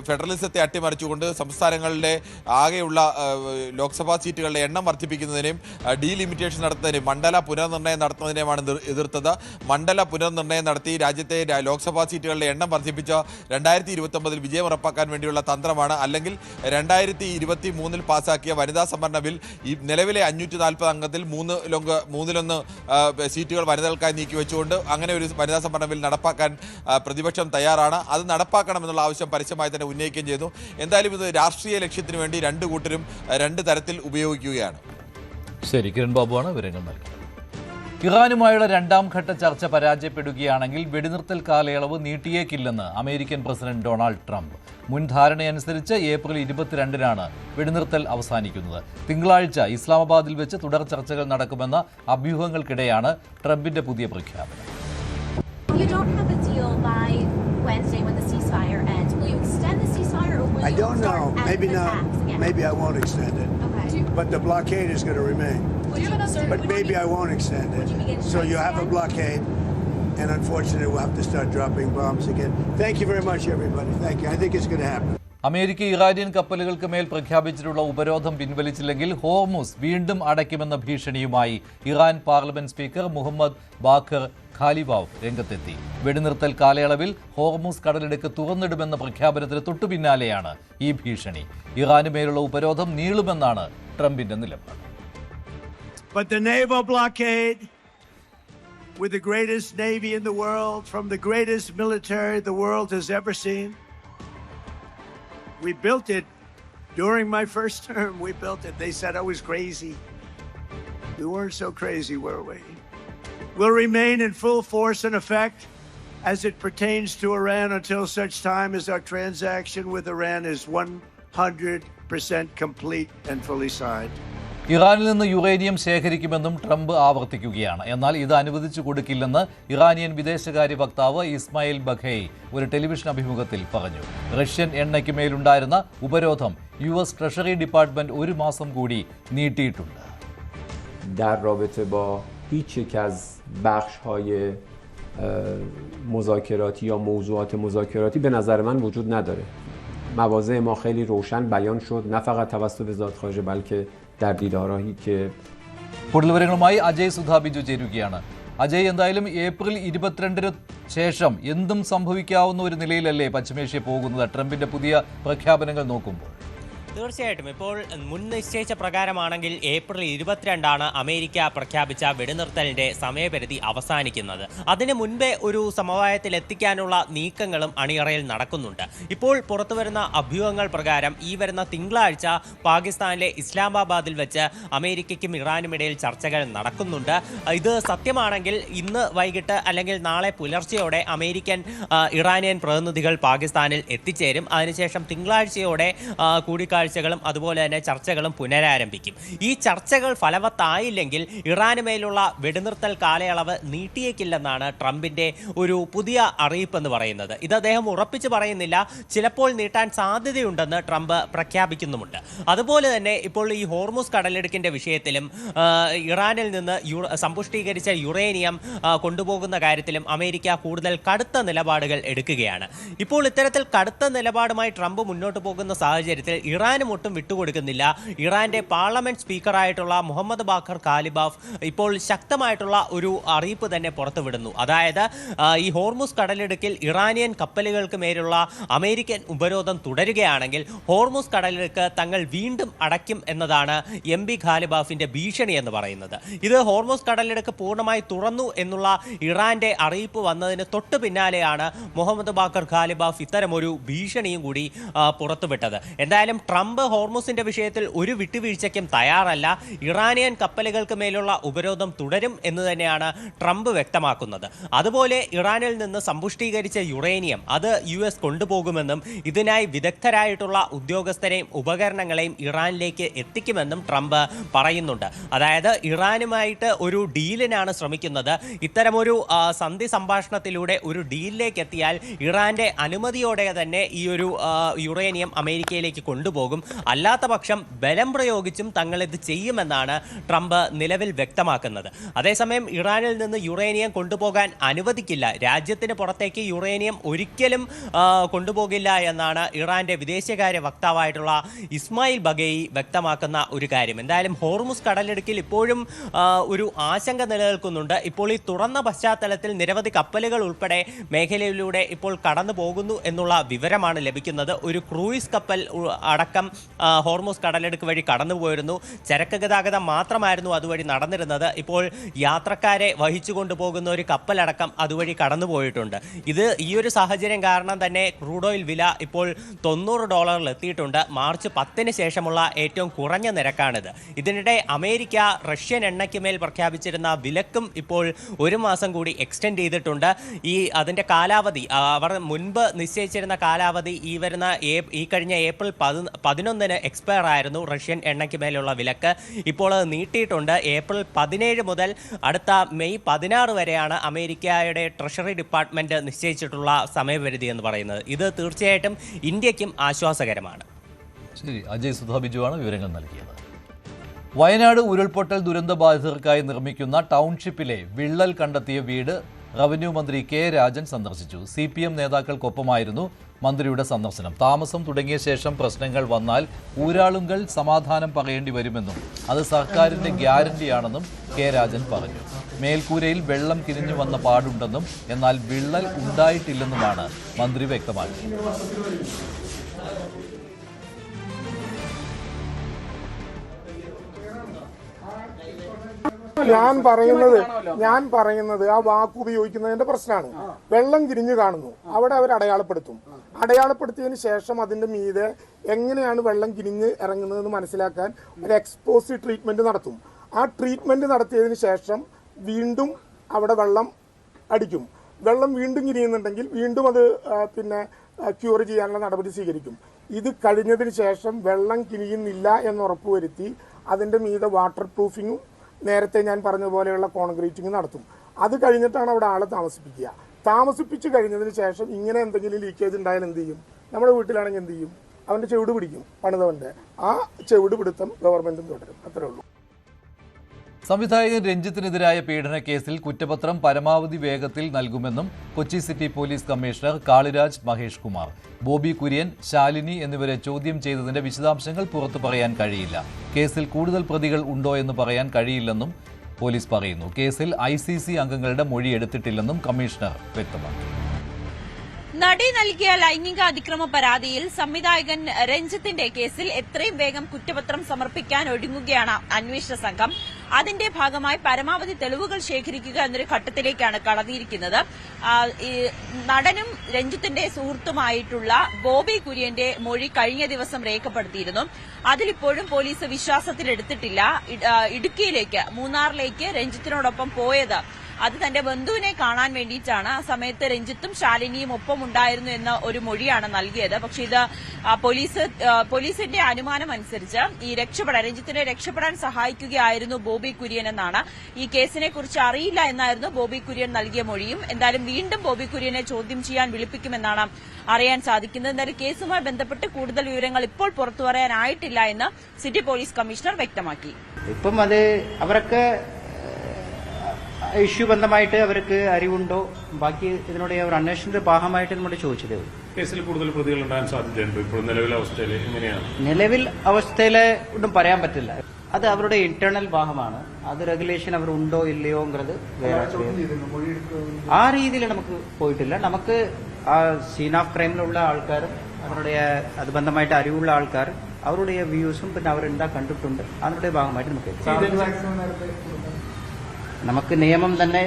ഫെഡറലിസത്തെ അട്ടിമറിച്ചുകൊണ്ട് സംസ്ഥാനങ്ങളിലെ ആകെയുള്ള ലോക്സഭാ സീറ്റുകളുടെ എണ്ണം വർദ്ധിപ്പിക്കുന്നതിനെയും ഡീലിമിറ്റേഷൻ നടത്തുന്നതിനെയും മണ്ഡല പുനർനിർണ്ണയം നടത്തുന്നതിനെയുമാണ് എതിർത്തത്. മണ്ഡല പുനർനിർണ്ണയം നടത്തി രാജ്യത്തെ ലോക്സഭാ സീറ്റുകളുടെ എണ്ണം വർദ്ധിപ്പിച്ച് 2029 വിജയം ഉറപ്പാക്കാൻ വേണ്ടിയുള്ള തന്ത്രമാണ്. അല്ലെങ്കിൽ 2023 പാസാക്കിയ വനിതാ സംവരണ ബിൽ ഈ നിലവിലെ 540 അംഗത്തിൽ 3/1 സീറ്റുകൾ വനിതകൾക്കായി നീക്കിവെച്ചുകൊണ്ട് അങ്ങനെ ഒരു വനിതാ സംവരണ ബിൽ നടപ്പാക്കാൻ പ്രതിപക്ഷം തയ്യാറാണ്. അത് നടപ്പാക്കണമെന്നുള്ള ആവശ്യം പരസ്യമായി തന്നെ ഉന്നയിക്കുകയും ചെയ്തു. എന്തായാലും ഇത് രാഷ്ട്രീയ ലക്ഷ്യത്തിന് വേണ്ടി 2 കൂട്ടരും 2 തരത്തിൽ ഉപയോഗിക്കുകയാണ്. ശരി, കിരൺ ബാബുവാണ് വിവരങ്ങൾ നൽകിയത്. ഇറാനുമായുള്ള 2ാം ഘട്ട ചർച്ച പരാജയപ്പെടുകയാണെങ്കിൽ വെടിനിർത്തൽ കാലയളവ് നീട്ടിയേക്കില്ലെന്ന് അമേരിക്കൻ പ്രസിഡന്റ് ഡൊണാൾഡ് ട്രംപ്. മുൻ ധാരണയനുസരിച്ച് ഏപ്രിൽ 22-നാണ് വെടിനിർത്തൽ അവസാനിക്കുന്നത്. തിങ്കളാഴ്ച ഇസ്ലാമാബാദിൽ വെച്ച് തുടർ ചർച്ചകൾ നടക്കുമെന്ന അഭ്യൂഹങ്ങൾക്കിടെയാണ് ട്രംപിന്റെ പുതിയ പ്രഖ്യാപനം. I don't know. Maybe not. Maybe I won't extend it. Okay. But the blockade is going to remain. But maybe I won't extend it. So you have a blockade, and unfortunately we'll have to start dropping bombs again. Thank you very much, everybody. Thank you. I think it's going to happen. America Iranian കപ്പലുകൾക്ക് മേൽ പ്രഖ്യാപിച്ചിട്ടുള്ള ഉപരോധം പിൻവലിച്ചില്ലെങ്കിൽ Hormuz വീണ്ടും അടയ്ക്കുമെന്ന ഭീഷണിയുമായി Iran parliament speaker Mohammad Baqer Ghalibaf രംഗത്തെത്തി. വെടിനിർത്തൽ കാലയളവിൽ ഹോർമുസ് കടലിടുക്ക് തുറന്നിടുമെന്ന പ്രഖ്യാപനത്തിന് തൊട്ടുപിന്നാലെയാണ് ഈ ഭീഷണി. ഇറാന് മേലുള്ള ഉപരോധം നീളുമെന്നാണ് ട്രംപിന്റെ നിലപാട്. But the naval blockade, with the greatest navy in the world, from the greatest military the world has ever seen, we built it during my first term. We built it. They said I was crazy. We weren't so crazy, were we? Will remain in full force and effect as it pertains to Iran until such time as our transaction with Iran is 100% complete and fully signed. ഇറാനിൽ നിന്ന് uranium ശേഖരിക്കുമെന്നും Trump ആവർത്തിക്കുകയാണ്. എന്നാൽ ഇത് അനുവദിച്ചു കൊടുക്കില്ലെന്ന് Iranian വിദേശകാര്യ വക്താവ് ഇസ്മായിൽ ബഖേയ് ഒരു television അഭിമുഖത്തിൽ പറഞ്ഞു. റഷ്യൻ എണ്ണയ്ക്ക് മേലുണ്ടായിരുന്ന ഉപരോധം US ട്രഷറി ഡിപ്പാർട്ട്മെന്റ് 1 മാസം കൂടി നീട്ടിയിട്ടുണ്ട്. در رابطه با هیچ یک از بخش‌های مذاکراتی یا موضوعات مذاکراتی به نظر من وجود نداره. مواضع ما خیلی روشن بیان شد، نه فقط توسط وزارت خارجه بلکه در دیدارهایی که കൂടുതൽ വിവരങ്ങളുമായി അജയ് സുധാ ബിജു ചേരുകയാണ്. അജയ്, എന്തായാലും ഏപ്രിൽ 22-ന് ശേഷം എന്തും സംഭവിക്കാവുന്ന ഒരു നിലയിലല്ലേ പശ്ചിമേഷ്യ പോകുന്നത് ട്രംപിന്റെ പുതിയ പ്രഖ്യാപനങ്ങൾ നോക്കുമ്പോൾ? തീർച്ചയായിട്ടും ഇപ്പോൾ മുൻ നിശ്ചയിച്ച പ്രകാരമാണെങ്കിൽ ഏപ്രിൽ 22 അമേരിക്ക പ്രഖ്യാപിച്ച വെടിനിർത്തലിന്റെ സമയപരിധി അവസാനിക്കുന്നത്. അതിനു മുൻപേ ഒരു സമവായത്തിൽ എത്തിക്കാനുള്ള നീക്കങ്ങളും അണിയറയിൽ നടക്കുന്നുണ്ട്. ഇപ്പോൾ പുറത്തുവരുന്ന അഭ്യൂഹങ്ങൾ പ്രകാരം ഈ വരുന്ന തിങ്കളാഴ്ച പാകിസ്ഥാനിലെ ഇസ്ലാമാബാദിൽ വെച്ച് അമേരിക്കയ്ക്കും ഇറാനുമിടയിൽ ചർച്ചകൾ നടക്കുന്നുണ്ട്. ഇത് സത്യമാണെങ്കിൽ ഇന്ന് വൈകിട്ട് അല്ലെങ്കിൽ നാളെ പുലർച്ചെയോടെ അമേരിക്കൻ ഇറാനിയൻ പ്രതിനിധികൾ പാകിസ്ഥാനിൽ എത്തിച്ചേരും. അതിനുശേഷം തിങ്കളാഴ്ചയോടെ കൂടിക്കാഴ്ചകളും അതുപോലെ തന്നെ ചർച്ചകളും പുനരാരംഭിക്കും. ഈ ചർച്ചകൾ ഫലവത്തായില്ലെങ്കിൽ ഇറാന് മേലുള്ള വെടിനിർത്തൽ കാലയളവ് നീട്ടിയേക്കില്ലെന്നാണ് ട്രംപിന്റെ ഒരു പുതിയ അറിയിപ്പ് എന്ന് പറയുന്നത്. ഇത് അദ്ദേഹം ഉറപ്പിച്ച് പറയുന്നില്ല, ചിലപ്പോൾ നീട്ടാൻ സാധ്യതയുണ്ടെന്ന് ട്രംപ് പ്രഖ്യാപിക്കുന്നുമുണ്ട്. അതുപോലെ തന്നെ ഇപ്പോൾ ഈ ഹോർമുസ് കടലിടുക്കിന്റെ വിഷയത്തിലും ഇറാനിൽ നിന്ന് സമ്പുഷ്ടീകരിച്ച യുറേനിയം കൊണ്ടുപോകുന്ന കാര്യത്തിലും അമേരിക്ക കൂടുതൽ കടുത്ത നിലപാടുകൾ എടുക്കുകയാണ്. ഇപ്പോൾ ഇത്തരത്തിൽ കടുത്ത നിലപാടുമായി ട്രംപ് മുന്നോട്ട് പോകുന്ന സാഹചര്യത്തിൽ ഇറാൻ ഇറാനും ഒട്ടും വിട്ടുകൊടുക്കുന്നില്ല. ഇറാന്റെ പാർലമെന്റ് സ്പീക്കറായിട്ടുള്ള മുഹമ്മദ് ബാഖർ കാലിബാഫ് ഇപ്പോൾ ശക്തമായിട്ടുള്ള ഒരു അറിയിപ്പ് തന്നെ പുറത്തുവിടുന്നു. അതായത് ഈ ഹോർമുസ് കടലിടുക്കിൽ ഇറാനിയൻ കപ്പലുകൾക്ക് മേലുള്ള അമേരിക്കൻ ഉപരോധം തുടരുകയാണെങ്കിൽ ഹോർമുസ് കടലിടുക്ക് തങ്ങൾ വീണ്ടും അടയ്ക്കും എന്നതാണ് MB ഖാലിബാഫിന്റെ ഭീഷണി എന്ന് പറയുന്നത്. ഇത് ഹോർമുസ് കടലിടുക്ക് പൂർണ്ണമായി തുറന്നു എന്നുള്ള ഇറാന്റെ അറിയിപ്പ് വന്നതിന് തൊട്ടു പിന്നാലെയാണ് മുഹമ്മദ് ബാഖർ ഖാലിബാഫ് ഇത്തരമൊരു ഭീഷണിയും കൂടി പുറത്തുവിട്ടത്. എന്തായാലും ട്രംപ് ഹോർമുസിന്റെ വിഷയത്തിൽ ഒരു വിട്ടുവീഴ്ചയ്ക്കും തയ്യാറല്ല. ഇറാനിയൻ കപ്പലുകൾക്ക് മേലുള്ള ഉപരോധം തുടരും എന്ന് തന്നെയാണ് ട്രംപ് വ്യക്തമാക്കുന്നത്. അതുപോലെ ഇറാനിൽ നിന്ന് സമ്പുഷ്ടീകരിച്ച യുറേനിയം അത് US കൊണ്ടുപോകുമെന്നും ഇതിനായി വിദഗ്ധരായിട്ടുള്ള ഉദ്യോഗസ്ഥരെയും ഉപകരണങ്ങളെയും ഇറാനിലേക്ക് എത്തിക്കുമെന്നും ട്രംപ് പറയുന്നുണ്ട്. അതായത് ഇറാനുമായിട്ട് ഒരു ഡീലിനാണ് ശ്രമിക്കുന്നത്. ഇത്തരമൊരു സന്ധി സംഭാഷണത്തിലൂടെ ഒരു ഡീലിലേക്ക് എത്തിയാൽ ഇറാന്റെ അനുമതിയോടെ തന്നെ ഈ ഒരു യുറേനിയം അമേരിക്കയിലേക്ക് കൊണ്ടുപോകും. അല്ലാത്ത പക്ഷം ബലം പ്രയോഗിച്ചും തങ്ങൾ ഇത് ചെയ്യുമെന്നാണ് ട്രംപ് നിലവിൽ വ്യക്തമാക്കുന്നത്. അതേസമയം ഇറാനിൽ നിന്ന് യുറേനിയം കൊണ്ടുപോകാൻ അനുവദിക്കില്ല, രാജ്യത്തിന് പുറത്തേക്ക് യുറേനിയം ഒരിക്കലും കൊണ്ടുപോകില്ല എന്നാണ് ഇറാന്റെ വിദേശകാര്യ വക്താവായിട്ടുള്ള ഇസ്മായിൽ ബഗേയി വ്യക്തമാക്കുന്ന ഒരു കാര്യം. എന്തായാലും ഹോർമുസ് കടലിടുക്കിൽ ഇപ്പോഴും ഒരു ആശങ്ക നിലനിൽക്കുന്നുണ്ട്. ഇപ്പോൾ ഈ തുറന്ന പശ്ചാത്തലത്തിൽ നിരവധി കപ്പലുകൾ ഉൾപ്പെടെ മേഖലയിലൂടെ ഇപ്പോൾ കടന്നു പോകുന്നു എന്നുള്ള വിവരമാണ് ലഭിക്കുന്നത്. ഒരു ക്രൂയിസ് കപ്പൽ അടക്കം ഹോർമുസ് കടലിടുക്ക് വഴി കടന്നുപോയിരുന്നു. ചരക്ക് ഗതാഗതം മാത്രമായിരുന്നു അതുവഴി നടന്നിരുന്നത്. ഇപ്പോൾ യാത്രക്കാരെ വഹിച്ചു കൊണ്ടുപോകുന്ന ഒരു കപ്പലടക്കം അതുവഴി കടന്നുപോയിട്ടുണ്ട്. ഈ ഒരു സാഹചര്യം കാരണം തന്നെ ക്രൂഡ് ഓയിൽ വില ഇപ്പോൾ $90 എത്തിയിട്ടുണ്ട്. മാർച്ച് 10 ശേഷമുള്ള ഏറ്റവും കുറഞ്ഞ നിരക്കാണിത്. ഇതിനിടെ അമേരിക്ക റഷ്യൻ എണ്ണയ്ക്ക് മേൽ പ്രഖ്യാപിച്ചിരുന്ന വിലക്കും ഇപ്പോൾ 1 മാസം കൂടി എക്സ്റ്റെൻഡ് ചെയ്തിട്ടുണ്ട്. അതിന്റെ കാലാവധി അവർ മുൻപ് നിശ്ചയിച്ചിരുന്ന കാലാവധി ഈ കഴിഞ്ഞ ഏപ്രിൽ 11 എക്സ്പയർ ആയിരുന്നു റഷ്യൻ എണ്ണയ്ക്ക് മേലുള്ള വിലക്ക്. ഇപ്പോൾ അത് നീട്ടിയിട്ടുണ്ട്. ഏപ്രിൽ 17 മുതൽ അടുത്ത മെയ് 16 വരെയാണ് അമേരിക്കയുടെ ട്രഷറി ഡിപ്പാർട്ട്മെന്റ് നിശ്ചയിച്ചിട്ടുള്ള സമയപരിധി എന്ന് പറയുന്നത്. ഇത് തീർച്ചയായിട്ടും ഇന്ത്യക്കും ആശ്വാസകരമാണ്. ശരി, അജയ് സുധാബിജുവാണ് വിവരങ്ങൾ നൽകിയത്. വയനാട് ഉരുൾപൊട്ടൽ ദുരന്തബാധിതർക്കായി നിർമ്മിക്കുന്ന ടൗൺഷിപ്പിലെ വിള്ളൽ കണ്ടെത്തിയ വീട് റവന്യൂ മന്ത്രി കെ രാജൻ സന്ദർശിച്ചു. CPM നേതാക്കൾക്കൊപ്പമായിരുന്നു മന്ത്രിയുടെ സന്ദർശനം. താമസം തുടങ്ങിയ ശേഷം പ്രശ്നങ്ങൾ വന്നാൽ ഊരാളുങ്കൽ സമാധാനം പറയേണ്ടി വരുമെന്നും അത് സർക്കാരിന്റെ ഗ്യാരണ്ടിയാണെന്നും കെ രാജൻ പറഞ്ഞു. മേൽക്കൂരയിൽ വെള്ളം കിനിഞ്ഞു വന്ന പാടുണ്ടെന്നും എന്നാൽ വിള്ളൽ ഉണ്ടായിട്ടില്ലെന്നുമാണ് മന്ത്രി വ്യക്തമാക്കിയത്. ഞാൻ പറയുന്നത് ആ വാക്ക് ഉപയോഗിക്കുന്നതിന്റെ പ്രശ്നമാണ്. വെള്ളം കിരിഞ്ഞു കാണുന്നു, അവിടെ അവർ അടയാളപ്പെടുത്തിയതിന് ശേഷം അതിന്റെ മീതെ എങ്ങനെയാണ് വെള്ളം കിരിഞ്ഞ് ഇറങ്ങുന്നതെന്ന് മനസ്സിലാക്കാൻ ഒരു എക്സ്പോസി ട്രീറ്റ്മെന്റ് നടത്തും. ആ ട്രീറ്റ്മെന്റ് നടത്തിയതിന് ശേഷം വീണ്ടും അവിടെ വെള്ളം അടിക്കും. വെള്ളം വീണ്ടും കിരിയുന്നുണ്ടെങ്കിൽ വീണ്ടും അത് ക്യൂർ ചെയ്യാനുള്ള നടപടി സ്വീകരിക്കും. ഇത് കഴിഞ്ഞതിന് ശേഷം വെള്ളം കിരിയുന്നില്ല എന്ന് ഉറപ്പുവരുത്തി അതിന്റെ മീതെ വാട്ടർ പ്രൂഫിങ്ങും നേരത്തെ ഞാൻ പറഞ്ഞ പോലെയുള്ള കോൺക്രീറ്റിംഗ് നടത്തും. അത് കഴിഞ്ഞിട്ടാണ് അവിടെ ആളെ താമസിപ്പിച്ച് കഴിഞ്ഞതിന് ശേഷം ഇങ്ങനെ എന്തെങ്കിലും ലീക്കേജ് ഉണ്ടായാൽ എന്ത് ചെയ്യും? നമ്മുടെ വീട്ടിലാണെങ്കിൽ എന്ത് ചെയ്യും? അവൻ്റെ ചെവിട് പിടിക്കും, പണിതവൻ്റെ. ആ ചെവിട് പിടുത്തം ഗവൺമെന്റും തുടരും. അത്രേ ഉള്ളൂ. സംവിധായകൻ രഞ്ജിത്തിനെതിരായ പീഡന കേസിൽ കുറ്റപത്രം പരമാവധി വേഗത്തിൽ നൽകുമെന്നും Kochi city police commissioner Kaliraj Mahesh Kumar. Bobby Kurian, Shalini എന്നിവരെ ചോദ്യം ചെയ്തതിന്റെ വിശദാംശങ്ങൾ പുറത്തു പറയാൻ കഴിയില്ല. കേസിൽ കൂടുതൽ പ്രതികൾ ഉണ്ടോ എന്ന് പറയാൻ കഴിയില്ലെന്നും പോലീസ് പറയുന്നു. കേസിൽ ICC അംഗങ്ങളുടെ മൊഴി എടുത്തിട്ടില്ലെന്നും കമ്മീഷണർ വ്യക്തമാക്കി. നടി നൽകിയ ലൈംഗിക അതിക്രമ പരാതിയിൽ സംവിധായകൻ രഞ്ജിത്തിന്റെ കേസിൽ എത്രയും വേഗം കുറ്റപത്രം സമർപ്പിക്കാൻ ഒരുങ്ങുകയാണ് അന്വേഷണ സംഘം. അതിന്റെ ഭാഗമായി പരമാവധി തെളിവുകൾ ശേഖരിക്കുക എന്നൊരു ഘട്ടത്തിലേക്കാണ് കടന്നിരിക്കുന്നത്. നടനും രഞ്ജിത്തിന്റെ സുഹൃത്തുമായിട്ടുള്ള ബോബി കുര്യന്റെ മൊഴി കഴിഞ്ഞ ദിവസം രേഖപ്പെടുത്തിയിരുന്നു. അതിലിപ്പോഴും പോലീസ് വിശ്വാസത്തിലെടുത്തിട്ടില്ല. ഇടുക്കിയിലേക്ക്, മൂന്നാറിലേക്ക് രഞ്ജിത്തിനോടൊപ്പം പോയത് അത് തന്റെ ബന്ധുവിനെ കാണാൻ വേണ്ടിയിട്ടാണ്. ആ സമയത്ത് രഞ്ജിത്തും ശാലിനിയും ഒപ്പം ഉണ്ടായിരുന്നു എന്ന ഒരു മൊഴിയാണ് നൽകിയത്. പക്ഷെ ഇത് പോലീസിന്റെ അനുമാനം അനുസരിച്ച് രഞ്ജിത്തിനെ രക്ഷപ്പെടാൻ സഹായിക്കുകയായിരുന്നു ബോബി കുര്യൻ എന്നാണ്. ഈ കേസിനെ കുറിച്ച് അറിയില്ല എന്നായിരുന്നു ബോബി കുര്യൻ നൽകിയ മൊഴിയും. എന്തായാലും വീണ്ടും ബോബി കുര്യനെ ചോദ്യം ചെയ്യാൻ വിളിപ്പിക്കുമെന്നാണ് അറിയാൻ സാധിക്കുന്നത്. എന്തായാലും കേസുമായി ബന്ധപ്പെട്ട് കൂടുതൽ വിവരങ്ങൾ ഇപ്പോൾ പുറത്തു പറയാനായിട്ടില്ല എന്ന് സിറ്റി പോലീസ് കമ്മീഷണർ വ്യക്തമാക്കി. ഇപ്പം അത് അവരൊക്കെ ഇഷ്യൂ ബന്ധമായിട്ട് അവർക്ക് അറിവുണ്ടോ, ബാക്കി ഇതിനോട് അവർ അന്വേഷണത്തിന്റെ ഭാഗമായിട്ട് നമ്മോട് ചോദിച്ചതേ ഉള്ളൂ. കേസിൽ കൂടുതൽ പ്രതികൾ ഉണ്ടാകാൻ സാധ്യതയുണ്ട്? ഇപ്പോൾ നിലവിലെ അവസ്ഥയിൽ എങ്ങനെയാണ്? നിലവിൽ അവസ്ഥയിലെ ഒന്നും പറയാൻ പറ്റില്ല. അത് അവരുടെ ഇന്റേണൽ ഭാഗമാണ്. അത് റെഗുലേഷൻ അവർ ഉണ്ടോ ഇല്ലയോ എന്നത് വേറെ. ആ രീതിയിൽ നമുക്ക് പോയിട്ടില്ല. നമുക്ക് ആ സീൻ ഓഫ് ക്രൈമിലുള്ള ആൾക്കാരും അവരുടെ അനുബന്ധമായിട്ട് അറിവുള്ള ആൾക്കാർ അവരുടെ വ്യൂസും പിന്നെ അവരെന്താ കണ്ടിട്ടുണ്ട് അതിന്റെ ഭാഗമായിട്ട് നമുക്ക് നിയമം തന്നെ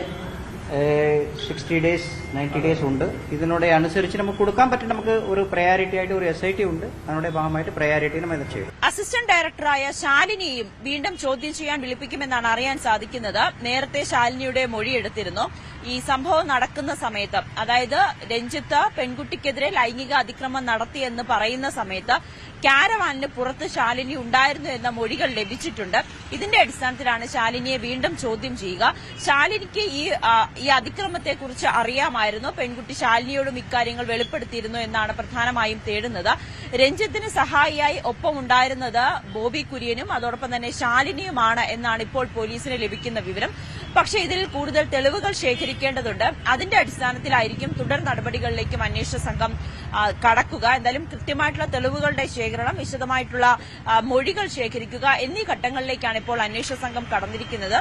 60 days 90 days ഉണ്ട്. ഇതിനോട് അനുസരിച്ച് നമുക്ക് കൊടുക്കാൻ പറ്റും. നമുക്ക് ഒരു പ്രയോറിറ്റി ആയിട്ട് ഒരു SIT ഉണ്ട്. അതിനോട് ഭാഗമായിട്ട് പ്രയോറിറ്റി നമ്മൾ ചെയ്യും. അസിസ്റ്റന്റ് ഡയറക്ടറായ ശാലിനിയെയും വീണ്ടും ചോദ്യം ചെയ്യാൻ വിളിപ്പിക്കുമെന്നാണ് അറിയാൻ സാധിക്കുന്നത്. നേരത്തെ ശാലിനിയുടെ മൊഴിയെടുത്തിരുന്നു. ഈ സംഭവം നടക്കുന്ന സമയത്ത്, അതായത് രഞ്ജിത്ത് പെൺകുട്ടിക്കെതിരെ ലൈംഗിക അതിക്രമം നടത്തിയെന്ന് പറയുന്ന സമയത്ത് കാരവാനിന് പുറത്ത് ശാലിനി ഉണ്ടായിരുന്നു എന്ന മൊഴികൾ ലഭിച്ചിട്ടുണ്ട്. ഇതിന്റെ അടിസ്ഥാനത്തിലാണ് ശാലിനിയെ വീണ്ടും ചോദ്യം ചെയ്യുക. ശാലിനിക്ക് ഈ അതിക്രമത്തെക്കുറിച്ച് അറിയാമായിരുന്നു. പെൺകുട്ടി ശാലിനിയോടും ഇക്കാര്യങ്ങൾ വെളിപ്പെടുത്തിയിരുന്നു എന്നാണ് പ്രധാനമായും തേടുന്നത്. രഞ്ജിത്തിന് സഹായിയായി ഒപ്പമുണ്ടായിരുന്നത് ബോബി കുര്യനും അതോടൊപ്പം തന്നെ ശാലിനിയുമാണ് എന്നാണ് ഇപ്പോൾ പോലീസിന് ലഭിക്കുന്ന വിവരം. പക്ഷേ ഇതിൽ കൂടുതൽ തെളിവുകൾ ശേഖരിക്കേണ്ടതുണ്ട്. അതിന്റെ അടിസ്ഥാനത്തിലായിരിക്കും തുടർ നടപടികളിലേക്കും അന്വേഷണ സംഘം കടക്കുക. എന്തായാലും കൃത്യമായിട്ടുള്ള തെളിവുകളുടെ ശേഖരണം, വിശദമായിട്ടുള്ള മൊഴികൾ ശേഖരിക്കുക എന്നീ ഘട്ടങ്ങളിലേക്കാണ് ഇപ്പോൾ അന്വേഷണ സംഘം കടന്നിരിക്കുന്നത്.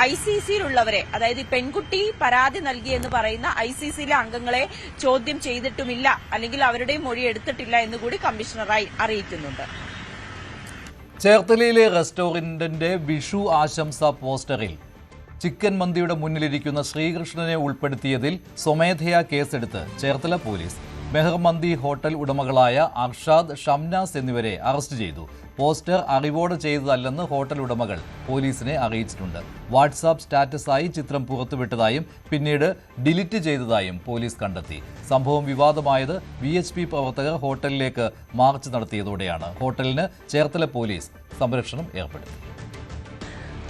ICCയിലുള്ളവരെ, അതായത് പെൺകുട്ടി പരാതി നൽകിയെന്ന് പറയുന്ന ICCയിലെ അംഗങ്ങളെ ചോദ്യം ചെയ്തിട്ടുമില്ല, അല്ലെങ്കിൽ അവരുടെയും മൊഴി എടുത്തിട്ടില്ല എന്നുകൂടി കമ്മീഷണറായി അറിയിക്കുന്നുണ്ട്. ചേർത്തലയിലെ റെസ്റ്റോറന്റിന്റെ വിഷു ആശംസ പോസ്റ്ററിൽ ചിക്കൻ മന്തിയുടെ മുന്നിലിരിക്കുന്ന ശ്രീകൃഷ്ണനെ ഉൾപ്പെടുത്തിയതിൽ സ്വമേധയാ കേസെടുത്ത് ചേർത്തല പോലീസ്. മെഹർ മന്തി ഹോട്ടൽ ഉടമകളായ അർഷാദ്, ഷംനാസ് എന്നിവരെ അറസ്റ്റ് ചെയ്തു. പോസ്റ്റർ അറിവോടെ ചെയ്തതല്ലെന്ന് ഹോട്ടൽ ഉടമകൾ പോലീസിനെ അറിയിച്ചിട്ടുണ്ട്. വാട്സാപ്പ് സ്റ്റാറ്റസായി ചിത്രം പുറത്തുവിട്ടതായും പിന്നീട് ഡിലീറ്റ് ചെയ്തതായും പോലീസ് കണ്ടെത്തി. സംഭവം വിവാദമായത് VHP പ്രവർത്തകർ ഹോട്ടലിലേക്ക് മാർച്ച് നടത്തിയതോടെയാണ്. ഹോട്ടലിന് ചേർത്തല പോലീസ് സംരക്ഷണം ഏർപ്പെടുത്തി.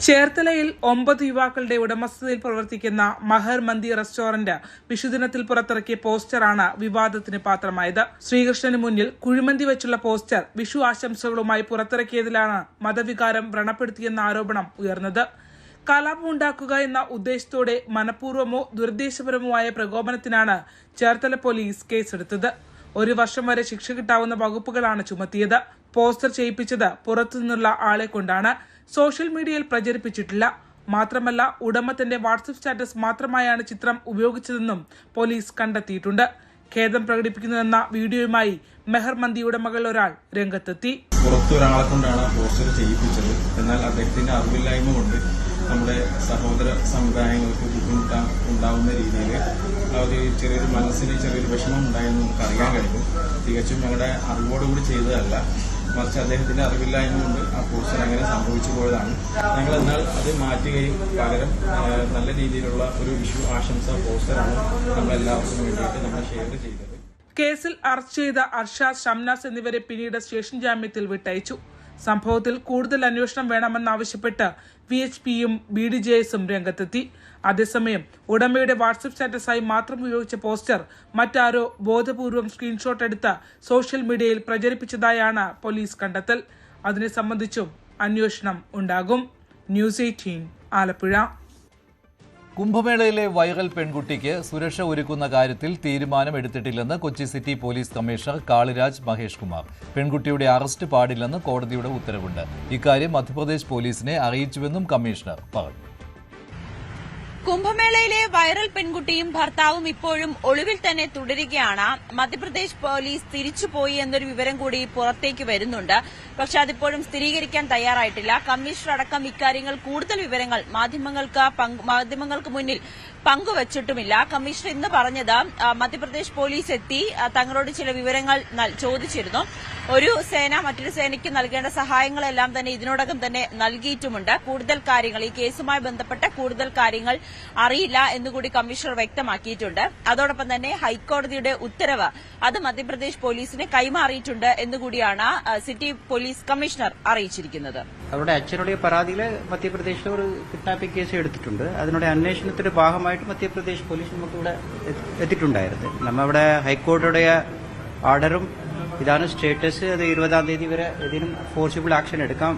ചേർത്തലയിൽ 9 യുവാക്കളുടെ ഉടമസ്ഥതയിൽ പ്രവർത്തിക്കുന്ന മഹർ മന്തി റെസ്റ്റോറന്റ് വിഷുദിനത്തിൽ പുറത്തിറക്കിയ പോസ്റ്ററാണ് വിവാദത്തിന് പാത്രമായത്. ശ്രീകൃഷ്ണന് മുന്നിൽ കുഴിമന്തി വെച്ചുള്ള പോസ്റ്റർ വിഷു ആശംസകളുമായി പുറത്തിറക്കിയതിലാണ് മതവികാരം വ്രണപ്പെടുത്തിയെന്ന ആരോപണം ഉയർന്നത്. കലാപമുണ്ടാക്കുക എന്ന ഉദ്ദേശത്തോടെ മനഃപൂർവ്വമോ ദുരുദ്ദേശപരമോ ആയ പ്രകോപനത്തിനാണ് ചേർത്തല പോലീസ് കേസെടുത്തത്. 1 വർഷം വരെ ശിക്ഷ കിട്ടാവുന്ന വകുപ്പുകളാണ് ചുമത്തിയത്. പോസ്റ്റർ ചെയ്യിപ്പിച്ചത് പുറത്തുനിന്നുള്ള ആളെ കൊണ്ടാണ്. സോഷ്യൽ മീഡിയയിൽ പ്രചരിപ്പിച്ചിട്ടില്ല. മാത്രമല്ല, ഉടമ തന്റെ വാട്സപ്പ് സ്റ്റാറ്റസ് മാത്രമായാണ് ചിത്രം ഉപയോഗിച്ചതെന്നും പോലീസ് കണ്ടെത്തിയിട്ടുണ്ട്. ഖേദം പ്രകടിപ്പിക്കുന്നതെന്ന വീഡിയോയുമായി മെഹർ മന്തി ഉടമകൾ ഒരാൾ രംഗത്തെത്തി. പുറത്തൊരാളെ കൊണ്ടാണ് പോസ്റ്റർ ചെയ്യിപ്പിച്ചത്. എന്നാൽ അദ്ദേഹത്തിന്റെ അറിവില്ലായ്മ കൊണ്ട് നമ്മുടെ സഹോദര സമുദായങ്ങൾക്ക് ബുദ്ധിമുട്ട് ഉണ്ടാവുന്ന രീതിയിൽ ചെറിയൊരു മനസ്സിന് ചെറിയൊരു വിഷമം ഉണ്ടായെന്ന് നമുക്ക് അറിയാൻ കഴിഞ്ഞു. തികച്ചും ഞങ്ങളുടെ അറിവോടുകൂടി ചെയ്തതല്ല, മറിച്ച് അദ്ദേഹത്തിന്റെ അറിവില്ലായ്മ കൊണ്ട് ആ പോസ്റ്റർ അങ്ങനെ സംഭവിച്ചു പോയതാണ്. ഞങ്ങൾ എന്നാൽ അത് മാറ്റുകയും പകരം നല്ല രീതിയിലുള്ള ഒരു വിഷു ആശംസ പോസ്റ്ററാണ് നമ്മളെല്ലാവർക്കും വേണ്ടിയിട്ട് നമ്മൾ ഷെയർ ചെയ്തത്. കേസിൽ അറസ്റ്റ് ചെയ്ത അർഷാദ്, ഷംനാസ് എന്നിവരെ പിന്നീട് സ്റ്റേഷൻ ജാമ്യത്തിൽ വിട്ടയച്ചു. സംഭവത്തിൽ കൂടുതൽ അന്വേഷണം വേണമെന്നാവശ്യപ്പെട്ട് VHPയും BDJSും രംഗത്തെത്തി. അതേസമയം ഉടമയുടെ വാട്സപ്പ് സ്റ്റാറ്റസായി മാത്രം ഉപയോഗിച്ച പോസ്റ്റർ മറ്റാരോ ബോധപൂർവം സ്ക്രീൻഷോട്ട് എടുത്ത് സോഷ്യൽ മീഡിയയിൽ പ്രചരിപ്പിച്ചതായാണ് പോലീസ് കണ്ടെത്തൽ. അതിനെ സംബന്ധിച്ചും അന്വേഷണം ഉണ്ടാകും. ന്യൂസ് 18 ആലപ്പുഴ. കുംഭമേളയിലെ വൈറൽ പെൺകുട്ടിക്ക് സുരക്ഷ ഒരുക്കുന്ന കാര്യത്തിൽ തീരുമാനമെടുത്തിട്ടില്ലെന്ന് Kochi city police commissioner Kaliraj Mahesh Kumar. പെൺകുട്ടിയുടെ അറസ്റ്റ് പാടില്ലെന്ന് കോടതിയുടെ ഉത്തരവുണ്ട്. ഇക്കാര്യം മധ്യപ്രദേശ് പോലീസിനെ അറിയിച്ചുവെന്നും കമ്മീഷണർ പറഞ്ഞു. കുംഭമേളയിലെ വൈറൽ പെൺകുട്ടിയും ഭർത്താവും ഇപ്പോഴും ഒളിവിൽ തന്നെ തുടരുകയാണ്. മധ്യപ്രദേശ് പോലീസ് തിരിച്ചുപോയി എന്നൊരു വിവരം കൂടി പുറത്തേക്ക് വരുന്നുണ്ട്. പക്ഷെ അതിപ്പോഴും സ്ഥിരീകരിക്കാൻ തയ്യാറായിട്ടില്ല. കമ്മീഷണർ അടക്കം ഇക്കാര്യങ്ങൾ കൂടുതൽ വിവരങ്ങൾ മാധ്യമങ്ങൾക്ക് മുന്നിൽ പങ്കുവച്ചിട്ടുമില്ല. കമ്മീഷണർ ഇന്ന് പറഞ്ഞത് മധ്യപ്രദേശ് പോലീസ് എത്തി തങ്ങളോട് ചില വിവരങ്ങൾ ചോദിച്ചിരുന്നു. ഒരു സേന മറ്റൊരു സേനയ്ക്ക് നൽകേണ്ട സഹായങ്ങളെല്ലാം തന്നെ ഇതിനോടകം തന്നെ നൽകിയിട്ടുമുണ്ട്. കൂടുതൽ കാര്യങ്ങൾ, ഈ കേസുമായി ബന്ധപ്പെട്ട കൂടുതൽ കാര്യങ്ങൾ അറിയില്ല എന്നുകൂടി കമ്മീഷണർ വ്യക്തമാക്കിയിട്ടുണ്ട്. അതോടൊപ്പം തന്നെ ഹൈക്കോടതിയുടെ ഉത്തരവ് അത് മധ്യപ്രദേശ് പോലീസിന് കൈമാറിയിട്ടുണ്ട് എന്നുകൂടിയാണ് സിറ്റി പോലീസ് കമ്മീഷണർ അറിയിച്ചിരിക്കുന്നത്. അവരുടെ അച്ഛനുடைய പരാതിയിൽ മധ്യപ്രദേശിൽ ഒരു കിഡ്നാപ്പിംഗ് കേസ് എടുത്തിട്ടുണ്ട്. അതിനുடைய അന്വേഷണത്തിന്റെ ഭാഗമായിട്ട് മധ്യപ്രദേശ് പോലീസ് നമുക്കിവിടെ എത്തിയിട്ടുണ്ടായിരുന്നു. നമ്മവിടെ ഹൈക്കോടതിയുടെ ഓർഡറും ഇതാണ് സ്റ്റേറ്റസ്. അത് 20-ാം തീയതി വരെ ഏതെങ്കിലും ഫോഴ്സിബിൾ ആക്ഷൻ എടുക്കാം.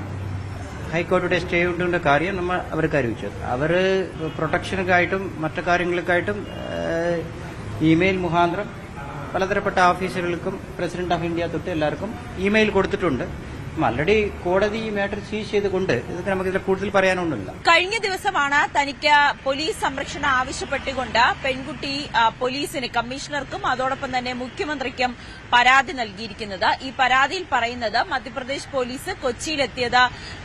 ഹൈക്കോടതിയുടെ സ്റ്റേ ഉണ്ടെന്ന കാര്യം നമ്മൾ അവർക്ക് അറിയിച്ചത്. അവർ പ്രൊട്ടക്ഷനൊക്കെയായിട്ടും മറ്റു കാര്യങ്ങൾക്കായിട്ടും ഇമെയിൽ മുഖാന്തരം പലതരപ്പെട്ട ഓഫീസുകൾക്കും പ്രസിഡന്റ് ഓഫ് ഇന്ത്യ തൊട്ട് എല്ലാവർക്കും ഇമെയിൽ കൊടുത്തിട്ടുണ്ട്. ആൾറെഡി കോടതി ഈ മാറ്റർ സീസ് ചെയ്തുകൊണ്ട് ഇതൊക്കെ നമുക്ക് ഇതിൽ കൂടുതൽ പറയാനൊന്നുമില്ല. കഴിഞ്ഞ ദിവസമാണ് തനിക്ക് പോലീസ് സംരക്ഷണം ആവശ്യപ്പെട്ടുകൊണ്ട് പെൺകുട്ടി പോലീസിന്, കമ്മീഷണർക്കും അതോടൊപ്പം തന്നെ മുഖ്യമന്ത്രിക്കും പരാതി നൽകിയിരിക്കുന്നത്. ഈ പരാതിയിൽ പറയുന്നത് മധ്യപ്രദേശ് പോലീസ് കൊച്ചിയിലെത്തിയത്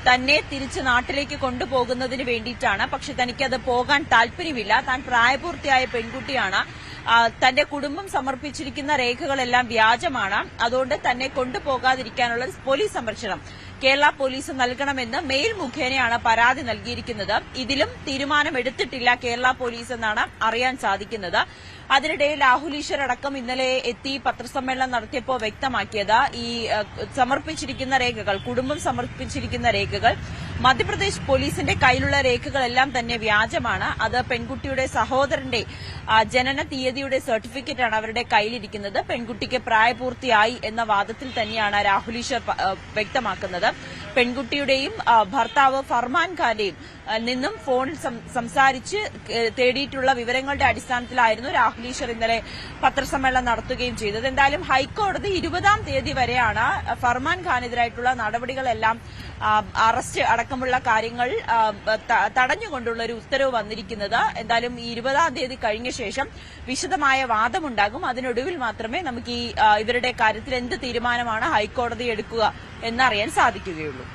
തന്നെ തിരിച്ച് നാട്ടിലേക്ക് കൊണ്ടുപോകുന്നതിന് വേണ്ടിയിട്ടാണ്. പക്ഷെ തനിക്കത് പോകാൻ താല്പര്യമില്ല. താൻ പ്രായപൂർത്തിയായ പെൺകുട്ടിയാണ്. തന്റെ കുടുംബം സമർപ്പിച്ചിരിക്കുന്ന രേഖകളെല്ലാം വ്യാജമാണ്. അതുകൊണ്ട് തന്നെ കൊണ്ടുപോകാതിരിക്കാനുള്ള പോലീസ് സംരക്ഷണം കേരള പോലീസ് നൽകണമെന്ന് മെയിൽ മുഖേനയാണ് പരാതി നൽകിയിരിക്കുന്നത്. ഇതിലും തീരുമാനമെടുത്തിട്ടില്ല കേരള പോലീസ് എന്നാണ് അറിയാൻ സാധിക്കുന്നത്. അതിനിടെ രാഹുൽ ഈശ്വർ അടക്കം ഇന്നലെ എത്തി പത്രസമ്മേളനം നടത്തിയപ്പോൾ വ്യക്തമാക്കിയത് ഈ സമർപ്പിച്ചിരിക്കുന്ന രേഖകൾ, കുടുംബം സമർപ്പിച്ചിരിക്കുന്ന രേഖകൾ, മധ്യപ്രദേശ് പോലീസിന്റെ കയ്യിലുള്ള രേഖകളെല്ലാം തന്നെ വ്യാജമാണ്. അത് പെൺകുട്ടിയുടെ സഹോദരന്റെ ജനന തീയതിയുടെ സർട്ടിഫിക്കറ്റാണ് അവരുടെ കയ്യിലിരിക്കുന്നത്. പെൺകുട്ടിക്ക് പ്രായപൂർത്തിയായി എന്ന വാദത്തിൽ തന്നെയാണ് രാഹുൽ ഈശ്വർ വ്യക്തമാക്കുന്നത്. പെൺകുട്ടിയുടെയും ഭർത്താവ് ഫർമാൻ ഖാന്റെയും നിന്നും ഫോണിൽ സംസാരിച്ച് തേടിയിട്ടുള്ള വിവരങ്ങളുടെ അടിസ്ഥാനത്തിലായിരുന്നു രാഹുൽ ഈശ്വർ ഇന്നലെ പത്രസമ്മേളനം നടത്തുകയും ചെയ്തത്. എന്തായാലും ഹൈക്കോടതി 20-ാം തീയതി വരെയാണ് ഫർമാൻ ഖാനെതിരായിട്ടുള്ള നടപടികളെല്ലാം, അറസ്റ്റ് അടക്കമുള്ള കാര്യങ്ങൾ തടഞ്ഞുകൊണ്ടുള്ള ഒരു ഉത്തരവ് വന്നിരിക്കുന്നത്. എന്തായാലും ഈ 20-ാം തീയതി കഴിഞ്ഞ ശേഷം വിശദമായ വാദമുണ്ടാകും. അതിനൊടുവിൽ മാത്രമേ നമുക്ക് ഈ ഇവരുടെ കാര്യത്തിൽ എന്ത് തീരുമാനമാണ് ഹൈക്കോടതി എടുക്കുക എന്നറിയാൻ സാധിക്കുകയുള്ളൂ.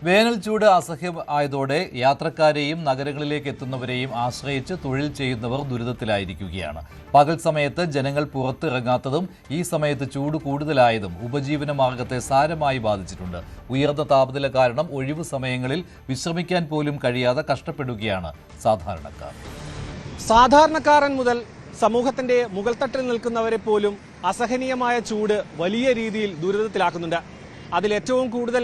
വേനൽ ചൂട് അസഹ്യമായതോടെ യാത്രക്കാരെയും നഗരങ്ങളിലേക്ക് എത്തുന്നവരെയും ആശ്രയിച്ച് തൊഴിൽ ചെയ്യുന്നവർ ദുരിതത്തിലായിരിക്കുകയാണ്. പകൽ സമയത്ത് ജനങ്ങൾ പുറത്തിറങ്ങാത്തതും ഈ സമയത്ത് ചൂട് കൂടുതലായതും ഉപജീവന മാർഗത്തെ സാരമായി ബാധിച്ചിട്ടുണ്ട്. ഉയർന്ന താപനില കാരണം ഒഴിവു സമയങ്ങളിൽ വിശ്രമിക്കാൻ പോലും കഴിയാതെ കഷ്ടപ്പെടുകയാണ് സാധാരണക്കാർ. സാധാരണക്കാരൻ മുതൽ സമൂഹത്തിന്റെ മുകൾത്തട്ടിൽ നിൽക്കുന്നവരെ പോലും അസഹനീയമായ ചൂട് വലിയ രീതിയിൽ ദുരിതത്തിലാക്കുന്നുണ്ട്. അതിലേറ്റവും കൂടുതൽ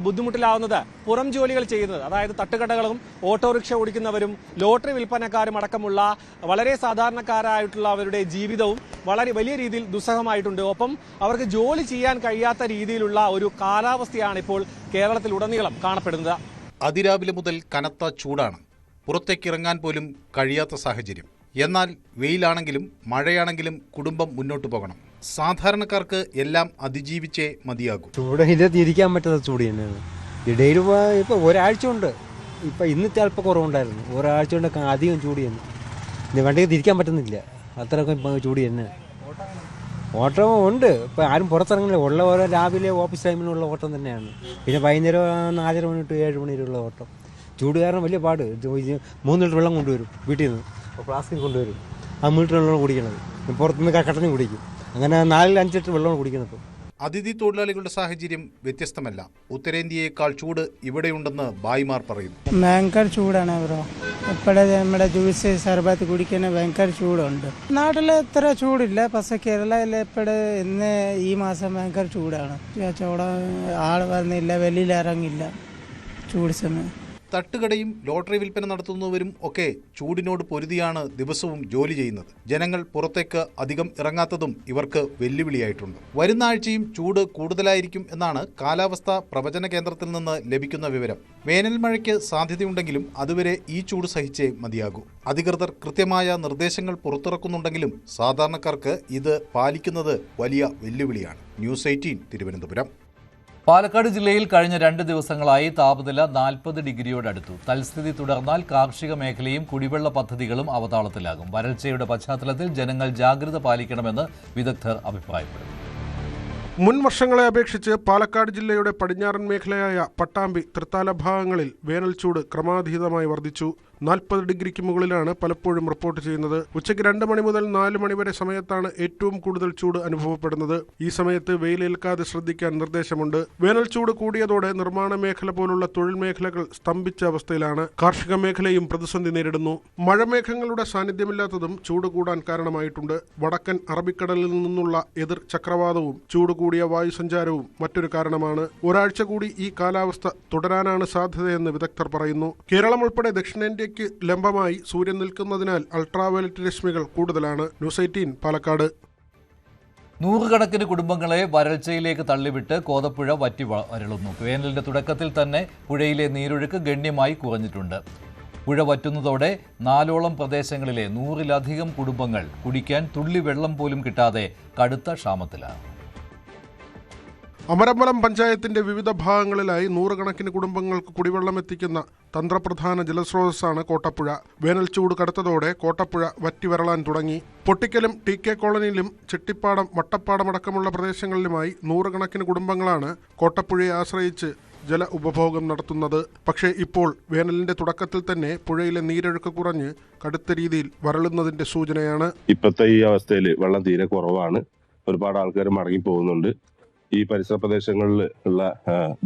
ബുദ്ധിമുട്ടിലാവുന്നത് പുറം ജോലികൾ ചെയ്യുന്നത്, അതായത് തട്ടുകടകളും ഓട്ടോറിക്ഷ ഓടിക്കുന്നവരും ലോട്ടറി വിൽപ്പനക്കാരും അടക്കമുള്ള വളരെ സാധാരണക്കാരായിട്ടുള്ള അവരുടെ ജീവിതവും വളരെ വലിയ രീതിയിൽ ദുസ്സഹമായിട്ടുണ്ട്. ഒപ്പം അവർക്ക് ജോലി ചെയ്യാൻ കഴിയാത്ത രീതിയിലുള്ള ഒരു കാലാവസ്ഥയാണ് ഇപ്പോൾ കേരളത്തിലുടനീളം കാണപ്പെടുന്നത്. അതിരാവിലെ മുതൽ കനത്ത ചൂടാണ്. പുറത്തേക്കിറങ്ങാൻ പോലും കഴിയാത്ത സാഹചര്യം. എന്നാൽ വെയിലാണെങ്കിലും മഴയാണെങ്കിലും കുടുംബം മുന്നോട്ട് പോകണം. സാധാരണക്കാർക്ക് എല്ലാം അതിജീവിച്ചേ മതിയാകും. ചൂട് ഇരിക്കാൻ പറ്റാത്ത ചൂട് തന്നെയാണ്. ഇടയിൽ ഇപ്പോൾ ഒരാഴ്ച കൊണ്ട്, ഇപ്പം ഇന്നത്തെ അല്പം കുറവുണ്ടായിരുന്നു. ഒരാഴ്ച കൊണ്ട് അധികം ചൂട് തന്നെ. ഇനി വണ്ടിക്ക് തിരിക്കാൻ പറ്റുന്നില്ല, അത്രയൊക്കെ ചൂട് തന്നെ. ഓട്ടം ഉണ്ട്, ഇപ്പം ആരും പുറത്തിറങ്ങില്ല. ഉള്ള ഓരോ രാവിലെ ഓഫീസ് ടൈമിനുള്ള ഓട്ടം തന്നെയാണ്. പിന്നെ വൈകുന്നേരം 4:30 മണി to 7 മണിവരെയുള്ള ഓട്ടം. ചൂട് കാരണം വലിയ പാട്. 3 ലിറ്റർ വെള്ളം കൊണ്ടുവരും വീട്ടിൽ നിന്ന്, ഫ്ലാസ്കിൽ കൊണ്ടുവരും. ആ 3 ലിറ്റർ വെള്ളം കുടിക്കണത്. പുറത്തുനിന്ന് കട്ടനും കുടിക്കും. അങ്ങനെ 4-5 ലിറ്റർ വെള്ളമാണ് കുടിക്കുന്നത്. അതിഥി തൊഴിലാളികളുടെ സാഹചര്യം വ്യത്യസ്തമല്ല. ഉത്തരേന്ത്യയേക്കാൾ ചൂട് ഇവിടെയുണ്ടെന്ന് ഭായിമാർ പറയുന്നു. ഭയങ്കര ചൂടാണ് ബ്രോ. ഇപ്പോഴേ നമ്മുടെ ജ്യൂസ് സർബത്ത് കുടിക്കുന്ന ഭയങ്കര ചൂടുണ്ട്. നാട്ടിൽ ഇത്ര ചൂടില്ല, പക്ഷെ കേരളയിൽ ഇപ്പോഴേ ഇന്ന് ഈ മാസം ഭയങ്കര ചൂടാണ്. ആൾ വരുന്നില്ല, വെളിയിൽ ഇറങ്ങില്ല ചൂട് സമയം. തട്ടുകടയും ലോട്ടറി വിൽപ്പന നടത്തുന്നവരും ഒക്കെ ചൂടിനോട് പൊരുതിയാണ് ദിവസവും ജോലി ചെയ്യുന്നത്. ജനങ്ങൾ പുറത്തേക്ക് അധികം ഇറങ്ങാത്തതും ഇവർക്ക് വെല്ലുവിളിയായിട്ടുണ്ട്. വരുന്ന ആഴ്ചയും ചൂട് കൂടുതലായിരിക്കും എന്നാണ് കാലാവസ്ഥാ പ്രവചന കേന്ദ്രത്തിൽ നിന്ന് ലഭിക്കുന്ന വിവരം. വേനൽ മഴയ്ക്ക് സാധ്യതയുണ്ടെങ്കിലും അതുവരെ ഈ ചൂട് സഹിച്ചേ മതിയാകൂ. അധികൃതർ കൃത്യമായ നിർദ്ദേശങ്ങൾ പുറത്തിറക്കുന്നുണ്ടെങ്കിലും സാധാരണക്കാർക്ക് ഇത് പാലിക്കുന്നത് വലിയ വെല്ലുവിളിയാണ്. ന്യൂസ് 18 തിരുവനന്തപുരം. പാലക്കാട് ജില്ലയിൽ കഴിഞ്ഞ 2 ദിവസങ്ങളായി താപനില 40 ഡിഗ്രിയോടടുത്തു. തൽസ്ഥിതി തുടർന്നാൽ കാർഷിക മേഖലയും കുടിവെള്ള പദ്ധതികളും അവതാളത്തിലാകും. വരൾച്ചയുടെ പശ്ചാത്തലത്തിൽ ജനങ്ങൾ ജാഗ്രത പാലിക്കണമെന്ന് വിദഗ്ധർ അഭിപ്രായപ്പെടുന്നു. മുൻ വർഷങ്ങളെ അപേക്ഷിച്ച് പാലക്കാട് ജില്ലയുടെ പടിഞ്ഞാറൻ മേഖലയായ പട്ടാമ്പി, തൃത്താല ഭാഗങ്ങളിൽ വേനൽ ചൂട് ക്രമാതീതമായി വർദ്ധിച്ചു. 40 ഡിഗ്രിക്ക് മുകളിലാണ് പലപ്പോഴും റിപ്പോർട്ട് ചെയ്യുന്നത്. ഉച്ചയ്ക്ക് 2 മണി മുതൽ 4 മണി വരെ സമയത്താണ് ഏറ്റവും കൂടുതൽ ചൂട് അനുഭവപ്പെടുന്നത്. ഈ സമയത്ത് വെയിലേൽക്കാതെ ശ്രദ്ധിക്കാൻ നിർദ്ദേശമുണ്ട്. വേനൽ ചൂട് കൂടിയതോടെ നിർമ്മാണ മേഖല പോലുള്ള തൊഴിൽ മേഖലകൾ സ്തംഭിച്ച അവസ്ഥയിലാണ്. കാർഷിക മേഖലയും പ്രതിസന്ധി നേരിടുന്നു. മഴമേഘങ്ങളുടെ സാന്നിധ്യമില്ലാത്തതും ചൂട് കൂടാൻ കാരണമായിട്ടുണ്ട്. വടക്കൻ അറബിക്കടലിൽ നിന്നുള്ള എതിർ ചക്രവാതവും ചൂട് കൂടിയ വായുസഞ്ചാരവും മറ്റൊരു കാരണമാണ്. ഒരാഴ്ച കൂടി ഈ കാലാവസ്ഥ തുടരാനാണ് സാധ്യതയെന്ന് വിദഗ്ധർ പറയുന്നു. കേരളം ഉൾപ്പെടെ ദക്ഷിണേന്ത്യ ലംബമായി സൂര്യൻ നിൽക്കുന്നതിനാൽ അൾട്രാവയലറ്റ് രശ്മികൾ കൂടുതലാണ്. ന്യൂസ് 18 പാലക്കാട്. നൂറുകണക്കിന് കുടുംബങ്ങളെ വരൾച്ചയിലേക്ക് തള്ളിവിട്ട് കോതപ്പുഴ വറ്റി വരളുന്നു. വേനലിന്റെ തുടക്കത്തിൽ തന്നെ പുഴയിലെ നീരൊഴുക്ക് ഗണ്യമായി കുറഞ്ഞിട്ടുണ്ട്. പുഴ വറ്റുന്നതോടെ 4ഓളം പ്രദേശങ്ങളിലെ 100-ലധികം കുടുംബങ്ങൾ കുടിക്കാൻ തുള്ളി വെള്ളം പോലും കിട്ടാതെ കടുത്ത ക്ഷാമത്തിലാണ്. അമരമ്പലം പഞ്ചായത്തിന്റെ വിവിധ ഭാഗങ്ങളിലായി 100 കണക്കിന് കുടുംബങ്ങൾക്ക് കുടിവെള്ളം എത്തിക്കുന്ന തന്ത്രപ്രധാന ജലസ്രോതസ്സാണ് കോട്ടപ്പുഴ. വേനൽ ചൂട് കടുത്തതോടെ കോട്ടപ്പുഴ വറ്റിവരളാൻ തുടങ്ങി. പൊട്ടിക്കലും TK കോളനിയിലും ചെട്ടിപ്പാടം വട്ടപ്പാടമടക്കമുള്ള പ്രദേശങ്ങളിലുമായി 100 കണക്കിന് കുടുംബങ്ങളാണ് കോട്ടപ്പുഴയെ ആശ്രയിച്ച് ജല ഉപഭോഗം നടത്തുന്നത്. പക്ഷേ ഇപ്പോൾ വേനലിന്റെ തുടക്കത്തിൽ തന്നെ പുഴയിലെ നീരൊഴുക്ക് കുറഞ്ഞ് കടുത്ത രീതിയിൽ വരളുന്നതിന്റെ സൂചനയാണ്. ഇപ്പോഴത്തെ ഈ അവസ്ഥയിൽ വെള്ളം തീരെ കുറവാണ്. ഒരുപാട് ആൾക്കാർ മടങ്ങി പോകുന്നുണ്ട്. ഈ പരിസര പ്രദേശങ്ങളിൽ ഉള്ള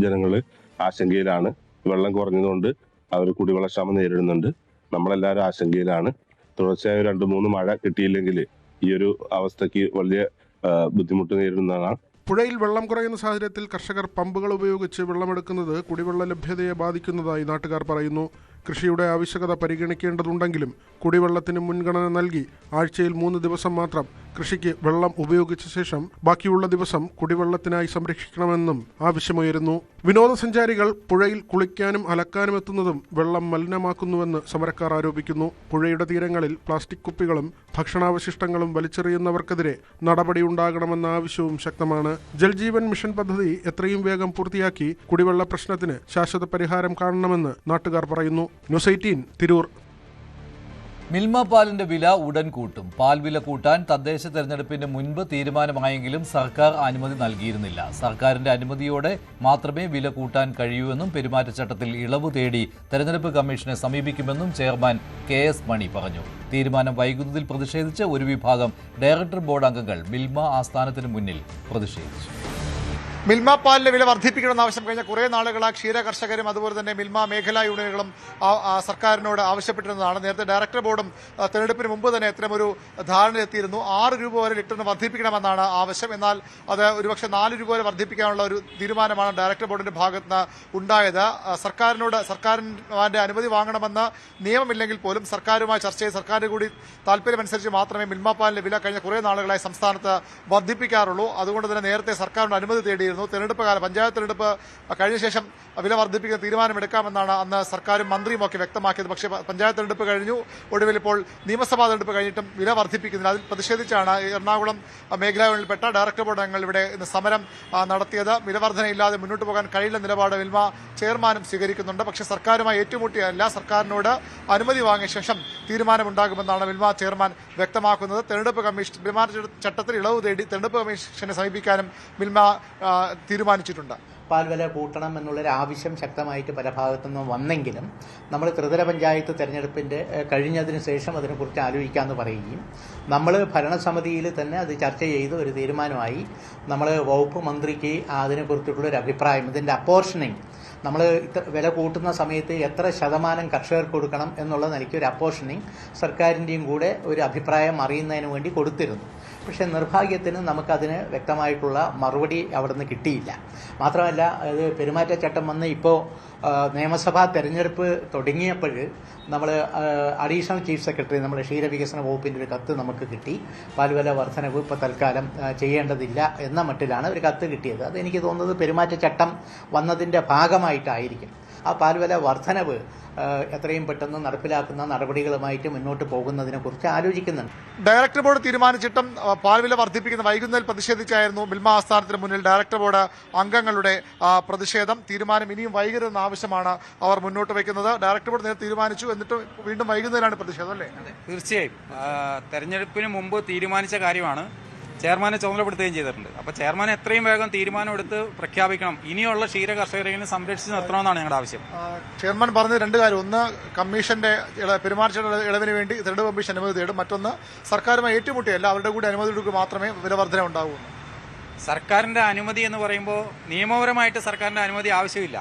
ജനങ്ങൾ ആശങ്കയിലാണ്. വെള്ളം കുറഞ്ഞതുകൊണ്ട് അവർ കുടിവെള്ളക്ഷാമം നേരിടുന്നുണ്ട്. നമ്മളെല്ലാവരും ആശങ്കയിലാണ്. തുടർച്ചയായ 2-3 മഴ കിട്ടിയില്ലെങ്കിൽ ഈ ഒരു അവസ്ഥയ്ക്ക് വലിയ ബുദ്ധിമുട്ട് നേരിടുന്നതാണ്. പുഴയിൽ വെള്ളം കുറയുന്ന സാഹചര്യത്തിൽ കർഷകർ പമ്പുകൾ ഉപയോഗിച്ച് വെള്ളമെടുക്കുന്നത് കുടിവെള്ള ലഭ്യതയെ ബാധിക്കുന്നതായി നാട്ടുകാർ പറയുന്നു. കൃഷിയുടെ ആവശ്യകത പരിഗണിക്കേണ്ടതുണ്ടെങ്കിലും കുടിവെള്ളത്തിന് മുൻഗണന നൽകി ആഴ്ചയിൽ 3 ദിവസം മാത്രം കൃഷിക്ക് വെള്ളം ഉപയോഗിച്ച ശേഷം ബാക്കിയുള്ള ദിവസം കുടിവെള്ളത്തിനായി സംരക്ഷിക്കണമെന്നും ആവശ്യമുയരുന്നു. വിനോദസഞ്ചാരികൾ പുഴയിൽ കുളിക്കാനും അലക്കാനും എത്തുന്നതും വെള്ളം മലിനമാക്കുന്നുവെന്ന് സമരക്കാർ ആരോപിക്കുന്നു. പുഴയുടെ തീരങ്ങളിൽ പ്ലാസ്റ്റിക് കുപ്പികളും ഭക്ഷണാവശിഷ്ടങ്ങളും വലിച്ചെറിയുന്നവർക്കെതിരെ നടപടിയുണ്ടാകണമെന്ന ആവശ്യവും ശക്തമാണ്. ജൽജീവൻ മിഷൻ പദ്ധതി എത്രയും വേഗം പൂർത്തിയാക്കി കുടിവെള്ള പ്രശ്നത്തിന് ശാശ്വത പരിഹാരം കാണണമെന്ന് നാട്ടുകാർ പറയുന്നു. ന്യൂസ് 18 തിരൂർ. മിൽമ പാലിന്റെ വില ഉടൻ കൂട്ടും. പാൽ വില കൂട്ടാൻ തദ്ദേശ തെരഞ്ഞെടുപ്പിന് മുൻപ് തീരുമാനമായെങ്കിലും സർക്കാർ അനുമതി നൽകിയിരുന്നില്ല. സർക്കാരിന്റെ അനുമതിയോടെ മാത്രമേ വില കൂട്ടാൻ കഴിയൂവെന്നും പെരുമാറ്റച്ചട്ടത്തിൽ ഇളവ് തേടി തെരഞ്ഞെടുപ്പ് കമ്മീഷനെ സമീപിക്കുമെന്നും ചെയർമാൻ KS മണി പറഞ്ഞു. തീരുമാനം വൈകുന്നതിൽ പ്രതിഷേധിച്ച് ഒരു വിഭാഗം ഡയറക്ടർ ബോർഡ് അംഗങ്ങൾ മിൽമ ആസ്ഥാനത്തിന് മുന്നിൽ പ്രതിഷേധിച്ചു. മിൽമ പാലിന്റെ വില വർദ്ധിപ്പിക്കണമെന്ന ആവശ്യം കഴിഞ്ഞ കുറേ നാളുകളായി ക്ഷീര കർഷകരും അതുപോലെ തന്നെ മിൽമ മേഖലാ യൂണിയനുകളും സർക്കാരിനോട് ആവശ്യപ്പെട്ടിരുന്നതാണ്. നേരത്തെ ഡയറക്ടർ ബോർഡും തെരഞ്ഞെടുപ്പിന് മുമ്പ് തന്നെ ഇത്തരമൊരു ധാരണയെത്തിയിരുന്നു. 6 രൂപ വരെ ലിറ്ററിന് വർദ്ധിപ്പിക്കണമെന്നാണ് ആവശ്യം. എന്നാൽ അത് ഒരുപക്ഷെ 4 രൂപ വരെ വർദ്ധിപ്പിക്കാനുള്ള ഒരു തീരുമാനമാണ് ഡയറക്ടർ ബോർഡിന്റെ ഭാഗത്ത് നിന്ന് ഉണ്ടായത്. സർക്കാരിന്റെ അനുമതി വാങ്ങണമെന്ന് നിയമമില്ലെങ്കിൽ പോലും സർക്കാരുമായി ചർച്ച ചെയ്ത് സർക്കാരിന്റെ കൂടി താല്പര്യമനുസരിച്ച് മാത്രമേ മിൽമ പാലിന്റെ വില കഴിഞ്ഞ കുറേ നാളുകളായി സംസ്ഥാനത്ത് വർദ്ധിപ്പിക്കാറുള്ളൂ. അതുകൊണ്ട് തന്നെ നേരത്തെ സർക്കാരിന്റെ അനുമതി തേടി തെരഞ്ഞെടുപ്പ് കാലം പഞ്ചായത്ത് തെരഞ്ഞെടുപ്പ് കഴിഞ്ഞ ശേഷം വില വർദ്ധിപ്പിക്കുന്ന തീരുമാനമെടുക്കാമെന്നാണ് അന്ന് സർക്കാരും മന്ത്രിയും ഒക്കെ വ്യക്തമാക്കിയത്. പക്ഷേ പഞ്ചായത്ത് തെരഞ്ഞെടുപ്പ് കഴിഞ്ഞു. ഒടുവിൽ ഇപ്പോൾ നിയമസഭാ തെരഞ്ഞെടുപ്പ് കഴിഞ്ഞിട്ടും വില വർദ്ധിപ്പിക്കുന്നില്ല. അതിൽ പ്രതിഷേധിച്ചാണ് എറണാകുളം മേഖലാ യൂണിയനിൽപ്പെട്ട ഡയറക്ടർ ബോർഡ് അംഗങ്ങൾ ഇവിടെ ഇന്ന് സമരം നടത്തിയത്. വില വർധനയില്ലാതെ മുന്നോട്ട് പോകാൻ കഴിയില്ല നിലപാട് മിൽമ ചെയർമാനും സ്വീകരിക്കുന്നുണ്ട്. പക്ഷേ സർക്കാരുമായി ഏറ്റുമുട്ടിയല്ല, സർക്കാരിനോട് അനുമതി വാങ്ങിയ ശേഷം തീരുമാനമുണ്ടാകുമെന്നാണ് മിൽമ ചെയർമാൻ വ്യക്തമാക്കുന്നത്. തെരഞ്ഞെടുപ്പ് കമ്മീഷൻ പെരുമാറ്റച്ചട്ടത്തിൽ ഇളവ് തേടി തെരഞ്ഞെടുപ്പ് കമ്മീഷനെ സമീപിക്കാനും മിൽമ തീരുമാനിച്ചിട്ടുണ്ട്. പാൽ വില കൂട്ടണം എന്നുള്ളൊരു ആവശ്യം ശക്തമായിട്ട് പല ഭാഗത്തു നിന്നും വന്നെങ്കിലും നമ്മൾ ത്രിതല പഞ്ചായത്ത് തെരഞ്ഞെടുപ്പിൻ്റെ കഴിഞ്ഞതിന് ശേഷം അതിനെക്കുറിച്ച് ആലോചിക്കാമെന്ന് പറയുകയും നമ്മൾ ഭരണസമിതിയിൽ തന്നെ അത് ചർച്ച ചെയ്ത് ഒരു തീരുമാനമായി നമ്മൾ വകുപ്പ് മന്ത്രിക്ക് അതിനെക്കുറിച്ചിട്ടുള്ളൊരു അഭിപ്രായം, ഇതിൻ്റെ അപ്പോർഷനിങ് നമ്മൾ വില കൂട്ടുന്ന സമയത്ത് എത്ര ശതമാനം കർഷകർക്ക് കൊടുക്കണം എന്നുള്ള നിലയ്ക്ക് ഒരു അപ്പോർഷനിങ് സർക്കാരിൻ്റെയും കൂടെ ഒരു അഭിപ്രായം അറിയുന്നതിന് വേണ്ടി കൊടുത്തിരുന്നു. പക്ഷേ നിർഭാഗ്യത്തിന് നമുക്കതിന് വ്യക്തമായിട്ടുള്ള മറുപടി അവിടെ നിന്ന് കിട്ടിയില്ല. മാത്രമല്ല അത് പെരുമാറ്റച്ചട്ടം വന്ന് ഇപ്പോൾ നിയമസഭാ തെരഞ്ഞെടുപ്പ് തുടങ്ങിയപ്പോൾ നമ്മൾ അഡീഷണൽ ചീഫ് സെക്രട്ടറി നമ്മുടെ ക്ഷീരവികസന വകുപ്പിൻ്റെ ഒരു കത്ത് നമുക്ക് കിട്ടി. പാൽവില വർധനവ് ഇപ്പോൾ തൽക്കാലം ചെയ്യേണ്ടതില്ല എന്ന മട്ടിലാണ് ഒരു കത്ത് കിട്ടിയത്. അതെനിക്ക് തോന്നുന്നത് പെരുമാറ്റച്ചട്ടം വന്നതിൻ്റെ ഭാഗമായിട്ടായിരിക്കും. ആ പാൽവില വർധനവ് എത്രയും പെട്ടെന്ന് നടപ്പിലാക്കുന്ന നടപടികളുമായിട്ട് മുന്നോട്ട് പോകുന്നതിനെക്കുറിച്ച് ആലോചിക്കുന്നുണ്ട്. ഡയറക്ടർ ബോർഡ് തീരുമാനിച്ചിട്ടും പാൽവില വർദ്ധിപ്പിക്കുന്ന വൈകുന്നതിൽ പ്രതിഷേധിച്ചായിരുന്നു മിൽമ ആസ്ഥാനത്തിന് മുന്നിൽ ഡയറക്ടർ ബോർഡ് അംഗങ്ങളുടെ പ്രതിഷേധം. തീരുമാനം ഇനിയും വൈകരുതെന്ന ആവശ്യമാണ് അവർ മുന്നോട്ട് വയ്ക്കുന്നത്. ഡയറക്ടർ ബോർഡ് നേരത്തെ തീരുമാനിച്ചു, എന്നിട്ട് വീണ്ടും വൈകുന്നതിലാണ് പ്രതിഷേധം അല്ലേ? തീർച്ചയായും തെരഞ്ഞെടുപ്പിന് മുമ്പ് തീരുമാനിച്ച കാര്യമാണ്. ചെയർമാനെ ചുമതലപ്പെടുത്തുകയും ചെയ്തിട്ടുണ്ട്. അപ്പോൾ ചെയർമാൻ എത്രയും വേഗം തീരുമാനമെടുത്ത് പ്രഖ്യാപിക്കണം. ഇനിയുള്ള ക്ഷീര കർഷകരെ സംരക്ഷിച്ച് നിർത്തണമെന്നാണ് ഞങ്ങളുടെ ആവശ്യം. ചെയർമാൻ പറഞ്ഞത് 2 കാര്യം. ഒന്ന്, കമ്മീഷന്റെ പെരുമാറ്റ ഇളവിന് വേണ്ടി തെരഞ്ഞെടുപ്പ് കമ്മീഷൻ അനുമതി തേടും. മറ്റൊന്ന്, സർക്കാരുമായി ഏറ്റുമുട്ടിയല്ല, അവരുടെ കൂടി അനുമതി എടുക്കുക മാത്രമേ വില വർധന ഉണ്ടാവൂ. സർക്കാരിന്റെ അനുമതി എന്ന് പറയുമ്പോൾ നിയമപരമായിട്ട് സർക്കാരിന്റെ അനുമതി ആവശ്യമില്ല.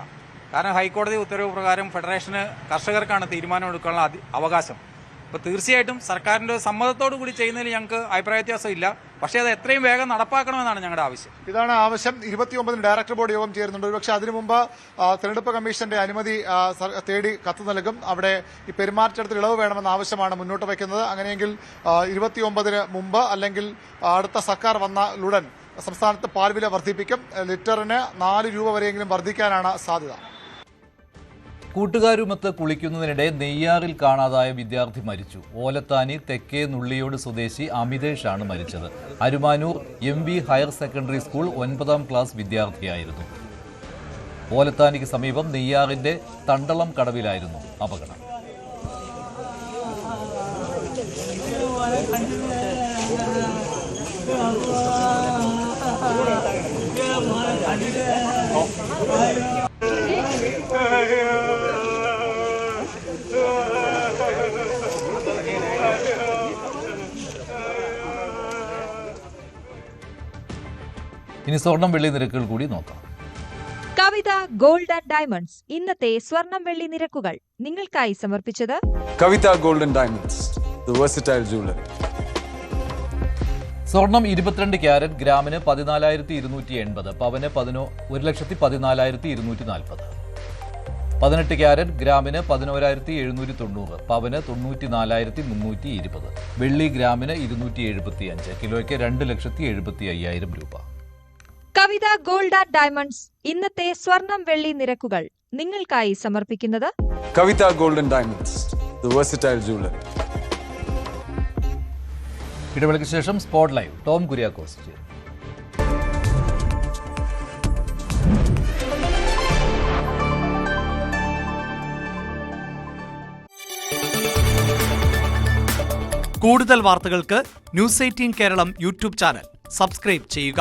കാരണം ഹൈക്കോടതി ഉത്തരവ് പ്രകാരം ഫെഡറേഷന് കർഷകർക്കാണ് തീരുമാനമെടുക്കാനുള്ള അവകാശം. അപ്പോൾ തീർച്ചയായിട്ടും സർക്കാരിൻ്റെ സമ്മതത്തോടു കൂടി ചെയ്യുന്നതിൽ ഞങ്ങൾക്ക് അഭിപ്രായ വ്യത്യാസം ഇല്ല. പക്ഷേ അത് എത്രയും വേഗം നടപ്പാക്കണമെന്നാണ് ഞങ്ങളുടെ ആവശ്യം. ഇതാണ് ആവശ്യം. 29 ഡയറക്ടർ ബോർഡ് യോഗം ചേരുന്നുണ്ട്. പക്ഷേ അതിനു മുമ്പ് തെരഞ്ഞെടുപ്പ് കമ്മീഷന്റെ അനുമതി തേടി കത്ത് നൽകും. അവിടെ ഈ പെരുമാറ്റച്ചട്ടത്തിൽ ഇളവ് വേണമെന്ന ആവശ്യമാണ് മുന്നോട്ട് വയ്ക്കുന്നത്. അങ്ങനെയെങ്കിൽ 29 മുമ്പ് അല്ലെങ്കിൽ അടുത്ത സർക്കാർ വന്നയുടൻ സംസ്ഥാനത്ത് പാൽവില വർദ്ധിപ്പിക്കും. ലിറ്ററിന് 4 രൂപ വരെയെങ്കിലും വർദ്ധിക്കാനാണ് സാധ്യത. കൂട്ടുകാരുമൊത്ത് കുളിക്കുന്നതിനിടെ നെയ്യാറിൽ കാണാതായ വിദ്യാർത്ഥി മരിച്ചു. ഓലത്താനി തെക്കേ നുള്ളിയോട് സ്വദേശി അമിതേഷാണ് മരിച്ചത്. Arumanoor MV higher secondary school 9ാം ക്ലാസ് വിദ്യാർത്ഥിയായിരുന്നു. ഓലത്താനിക്ക് സമീപം നെയ്യാറിന്റെ തണ്ടളം കടവിലായിരുന്നു അപകടം. ഇനി സ്വർണം വെള്ളി നിരക്കുകൾ കൂടി നോക്കാം. കവിത ഗോൾഡ് ആൻഡ് ഡയമണ്ട്സ് ഇന്നത്തെ സ്വർണം വെള്ളി നിരക്കുകൾ നിങ്ങൾക്കായി സമർപ്പിച്ചത് Kavitha gold and diamonds, the versatile jewellery. സ്വർണം 22 ക്യാരറ്റ് ഗ്രാമിന് 14,280, പവന് 1,14,240. 18 ക്യാരറ്റ് ഗ്രാമിന് 11,790, പവന് 94,320. വെള്ളി ഗ്രാമിന് 275, കിലോയ്ക്ക് 2,75,000 രൂപ. കവിത ഗോൾഡ് ആൻഡ് ഡയമണ്ട്സ് ഇന്നത്തെ സ്വർണം വെള്ളി നിരക്കുകൾ നിങ്ങൾക്കായി സമർപ്പിക്കുന്നത് Kavitha gold and diamonds, the versatile jewellery. ഇടവേളയ്ക്ക് ശേഷം സ്പോട്ട് ലൈവ് ടോം കുര്യാക്കോസ്. കൂടുതൽ വാർത്തകൾക്ക് News 18 Keralam YouTube channel subscribe ചെയ്യുക.